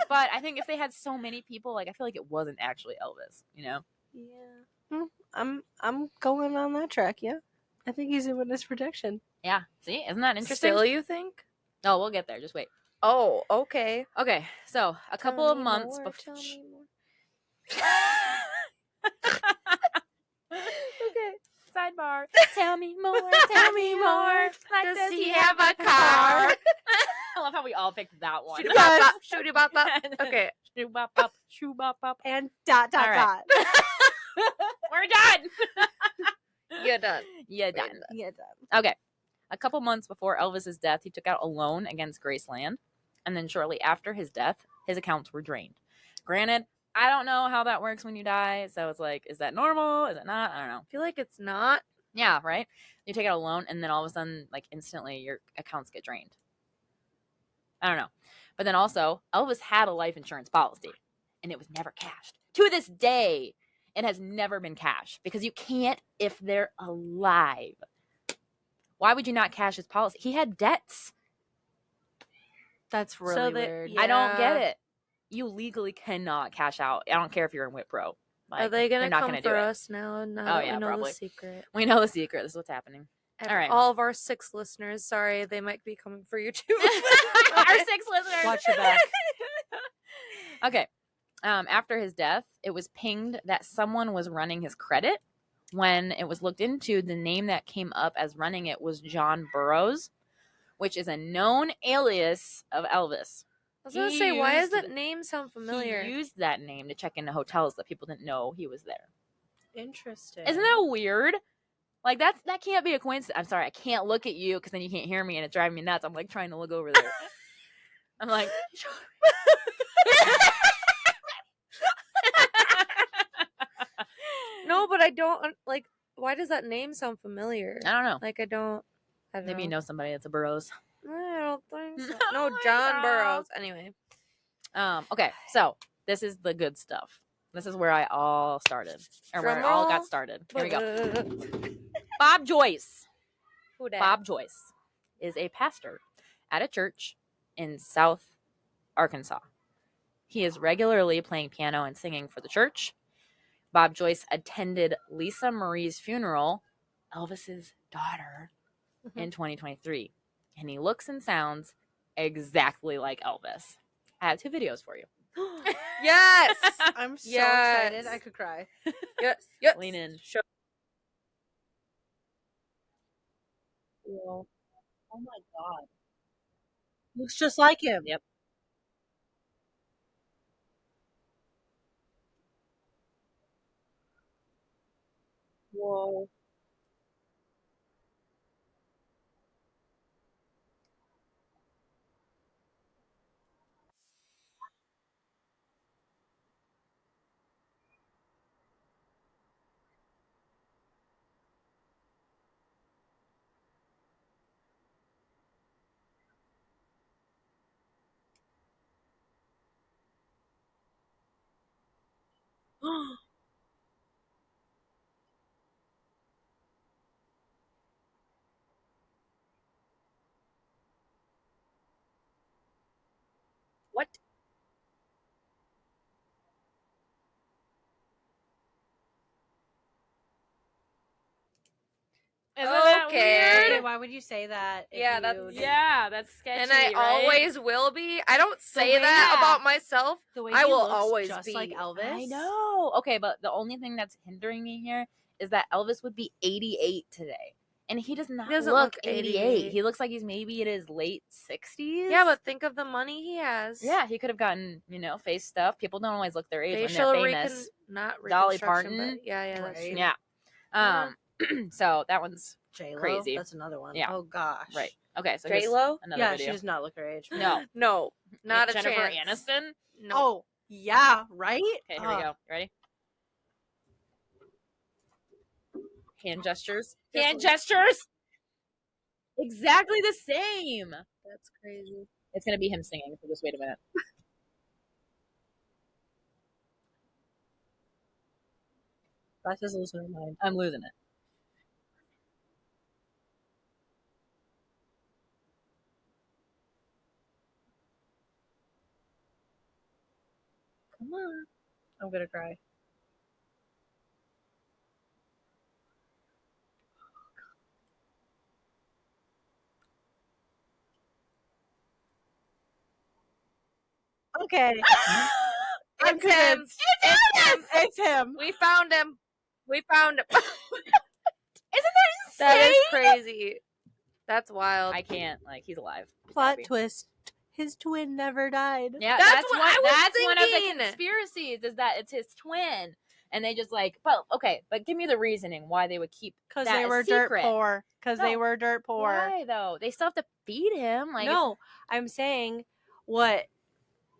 But I think if they had so many people, like I feel like it wasn't actually Elvis, you know? Yeah. I'm going on that track. Yeah, I think he's in witness protection. Yeah. See, isn't that interesting? Still, you think? Oh, we'll get there. Just wait. Oh, okay. Okay, so a couple Tell of me months more, before. tell me more. Okay. Sidebar. Tell me more. Tell me more. Like, Does he have a car? I love how we all picked that one. Shooty bop bop. Shooty bop bop. Okay. Shoo bop bop. Shoo bop bop. And dot dot All right. dot. We're done. You're done. Yeah, We're done. done. Yeah, done. Okay. A couple months before Elvis's death, he took out a loan against Graceland, and then shortly after his death, his accounts were drained. Granted, I don't know how that works when you die, so it's like, is that normal? Is it not? I don't know. I feel like it's not. Yeah, right? You take out a loan, and then all of a sudden, like, instantly, your accounts get drained. I don't know. But then also, Elvis had a life insurance policy, and it was never cashed. To this day, it has never been cashed, because you can't if they're alive. Why would you not cash his policy? He had debts. That's really So they- weird. yeah. I don't get it. You legally cannot cash out. I don't care if you're in Wipro. Like, Are they they're gonna not come gonna do for it. us now? Now Oh, that yeah, we know probably. the secret. We know the secret. This is what's happening. And All right. all of our 6 listeners, sorry, they might be coming for you too. Our 6 listeners. Watch your back. Okay. After his death, it was pinged that someone was running his credit. When it was looked into, the name that came up as running it was John Burroughs, which is a known alias of Elvis. I was gonna He say, why does used that it. name sound familiar? He used that name to check into hotels that people didn't know he was there. Interesting. Isn't that weird? Like that can't be a coincidence. I'm sorry, I can't look at you because then you can't hear me and it's driving me nuts. I'm like trying to look over there. I'm like, No, but I don't like. Why does that name sound familiar? I don't know. Like I don't. Maybe you know somebody that's a Burroughs. I don't think so. Oh No, my John God. Burroughs. Anyway, Okay, so this is the good stuff. This is where I all started, or where it Drum all roll. got started. Here we go. Bob Joyce. Who dat? Bob Joyce is a pastor at a church in South Arkansas. He is regularly playing piano and singing for the church. Bob Joyce attended Lisa Marie's funeral, Elvis's daughter, in 2023. And he looks and sounds exactly like Elvis. I have 2 videos for you. Yes. I'm so Yes. excited. I could cry. Yes. Yes. Lean in. Show. Well, Oh my god. Looks just like him. Yep. Whoa. What? Isn't that Okay. Okay, weird? why would you say that if Yeah, you that's- Yeah, that's sketchy, and I right? always will be. I don't say way- that Yeah. about myself. the way I he will looks always just be. like Elvis. I know. Okay, but the only thing that's hindering me here is that Elvis would be 88 today. And he does not doesn't look look 88. 88. He looks like he's maybe in his late 60s. Yeah, but think of the money he has. yeah, he could have gotten, face stuff. People don't always look their age Facial when they're famous. not Dolly reconstruction, Parton. but yeah, that's Right. true. Yeah. So that one's J-Lo? Crazy. That's another one. Yeah. Oh gosh. right. Okay, so here's J-Lo? another Yeah, video. she does not look her age. No. No, not a Jennifer chance. Aniston. No. Oh, yeah, right? Okay, here we go. Ready? Hand gestures. This Hand one. gestures. Exactly the same. That's crazy. It's gonna be him singing. So just wait a minute. That's just losing her mind. I'm losing it. Come on. I'm gonna cry. Okay. I'm It's him. convinced. It's him. It's him. We found him. We found him. Isn't that That insane? is crazy. That's wild. I can't. Like, he's alive. He's Plot gotta be. twist. His twin never died. Yeah, That's that's what one. I was That's one of the thinking. conspiracies is that it's his twin, and they just like, well, okay, but give me the reasoning why they would keep Because that they a were dirt secret. poor. Because they No. were dirt poor. Why though? They still have to feed him. Like, No, I'm saying what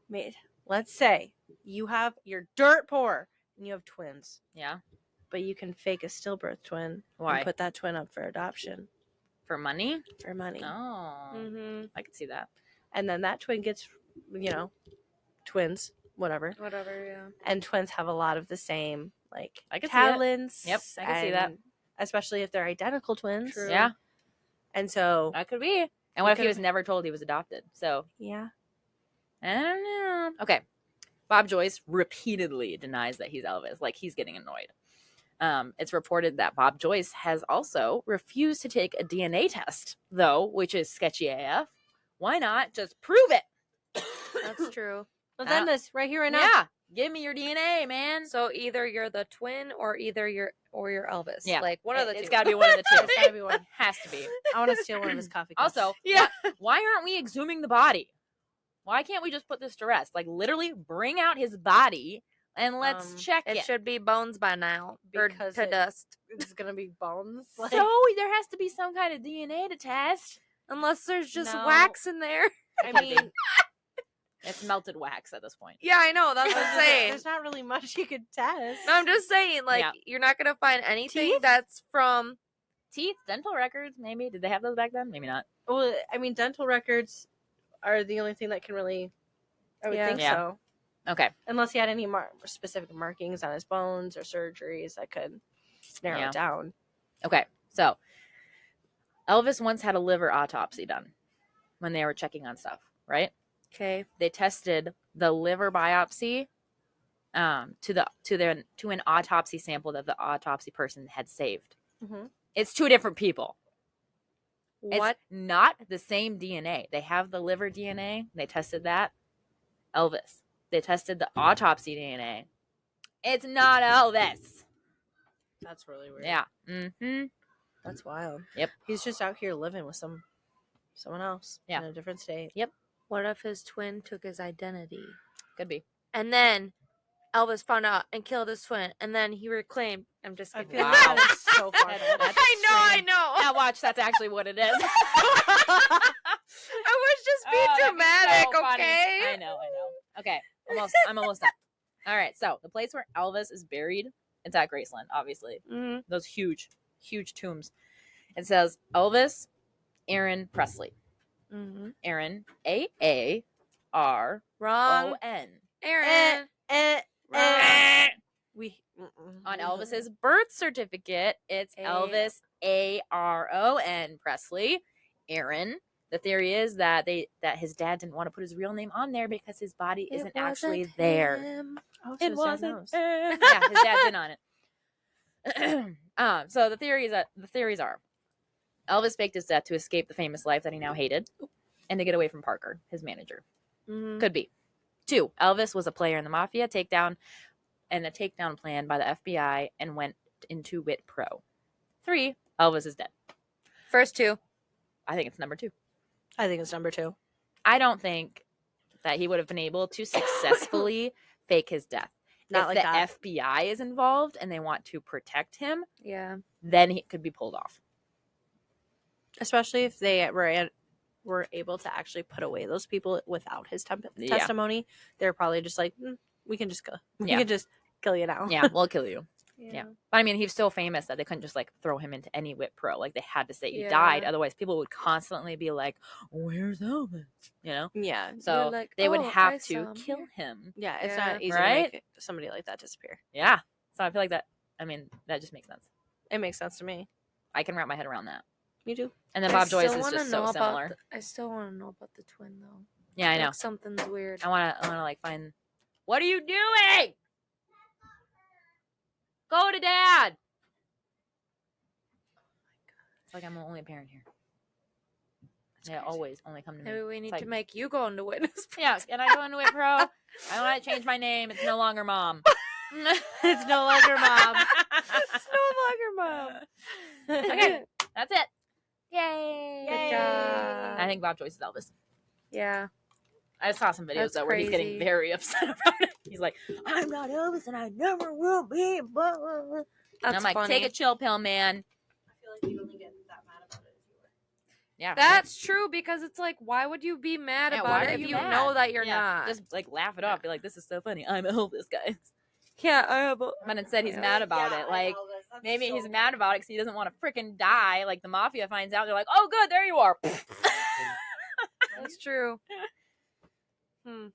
made. Let's say you're dirt poor and you have twins, yeah, but you can fake a stillbirth twin why? and put that twin up for adoption For money? for money. Oh, Mm-hmm. I could see that. And then that twin gets, twins, whatever. Whatever, yeah. And twins have a lot of the same like I could see it. talents. Yep, I can see that. and especially if they're identical twins. True. Yeah, And so, that could be. And what if he could- was never told he was adopted? So yeah. I don't know. Okay. Bob Joyce repeatedly denies that he's Elvis. Like, he's getting annoyed. It's reported that Bob Joyce has also refused to take a DNA test, though, which is sketchy AF. Why not just prove it? That's true. Let's end this right here, right now. Yeah. Give me your DNA, man. So either you're the twin or you're Elvis. Yeah. Like one of the two. It's got to be one of the two. It's gotta be one. Has to be. I want to steal one of his coffee cups. Also, Yeah. why aren't we exhuming the body? Why can't we just put this to rest? Like, literally bring out his body and let's check It it. should be bones by now. Or Because to dust. it's gonna be bones. Like, So there has to be some kind of DNA to test. Unless there's just No. wax in there. I Could be. mean, It's melted wax at this point. Yeah, I know. That's what I'm saying. there's not really much you could test. No, I'm just saying, like, Yeah. you're not gonna find anything Teeth? that's from. Teeth, dental records, maybe. Did they have those back then? Maybe not. Well, I mean, dental records are the only thing that can really. I would Yeah. think Yeah. so. Okay. Unless he had any specific markings on his bones or surgeries that could narrow Yeah. it down. Okay. So Elvis once had a liver autopsy done when they were checking on stuff, right? Okay. They tested the liver biopsy to an autopsy sample that the autopsy person had saved. Mm-hmm. It's two different people. What? It's not the same DNA. They have the liver DNA. They tested that. Elvis. They tested the autopsy DNA. It's not Elvis. That's really weird. Yeah. Mm-hmm. That's wild. Yep. He's just out here living with some someone else Yeah. in a different state. What if his twin took his identity? Could be. And then Elvis found out and killed his twin, and then he reclaimed. I'm just I kidding. feel Wow. like that is so far. That's I know. Now watch, that's actually what it is. I was just being Oh, that'd be dramatic, so funny. okay? I know. Okay, I'm almost done. All right, so the place where Elvis is buried, it's at Graceland, obviously. Mm-hmm. Those huge tombs. It says Elvis Aaron Presley. Mm-hmm. Aaron, Aaron. Wrong. Aaron. Wrong. We On Elvis's birth certificate, it's Elvis Aron Presley. Aaron. The theory is that his dad didn't want to put his real name on there because his body isn't actually there. Oh, so It his dad wasn't. knows. Yeah, his dad's in on it. So the theories are Elvis faked his death to escape the famous life that he now hated, and to get away from Parker, his manager. Mm-hmm. Could be. 2, Elvis was a player in the mafia takedown plan by the FBI and went into Wit Pro. 3, Elvis is dead. First 2. I think it's number 2. I think it's number 2. I don't think that he would have been able to successfully fake his death. Not if like the that. FBI is involved and they want to protect him, Yeah. then he could be pulled off. Especially if they were able to actually put away those people without his Yeah. testimony. They're probably just like, we can just go. We Yeah. can just kill you now. Yeah, we'll kill you. Yeah. But I mean, he's so famous that they couldn't just like throw him into any Wit Pro. Like they had to say he Yeah. died. Otherwise, people would constantly be like, "Where's Elvis?" You know. Yeah. So You're like, they would "Oh, I have saw to him kill here." him. Yeah. It's Yeah. not easy Right? to make somebody like that disappear. Yeah. So I feel like that. I mean, that just makes sense. It makes sense to me. I can wrap my head around that. Me too. And then I Bob Joyce still is wanna just know so about similar. I still want to know about the twin though. Yeah, I know. Like, something's weird. I wanna like find. What are you doing? Go to Dad. It's like I'm the only parent here. They always only come to me. Maybe we need like- to make you go into witness. Yeah, can I go into Wit Pro? I want to change my name. It's no longer Mom. It's no longer Mom. It's no longer Mom. Okay, that's it. Yay! Good job. I think Bob Joyce is Elvis. Yeah. I saw some videos That's though where he's getting crazy. very upset about it. He's like, "I'm not Elvis, and I never will be." Blah, blah, blah. That's And I'm like, funny. "Take a chill pill, man." I feel like you only get that mad about it if you were. Yeah, That's true because it's like, why would you be mad Yeah, about why it are if you you mad? know that you're Yeah, not? just like laugh it off. Be like, "This is so funny. I'm Elvis, guys." Yeah, I have a. But instead, he's mad about it. Like maybe he's mad about it because he doesn't want to freaking die. Like the mafia finds out, they're like, "Oh, good, there you are." That's true. Hmm.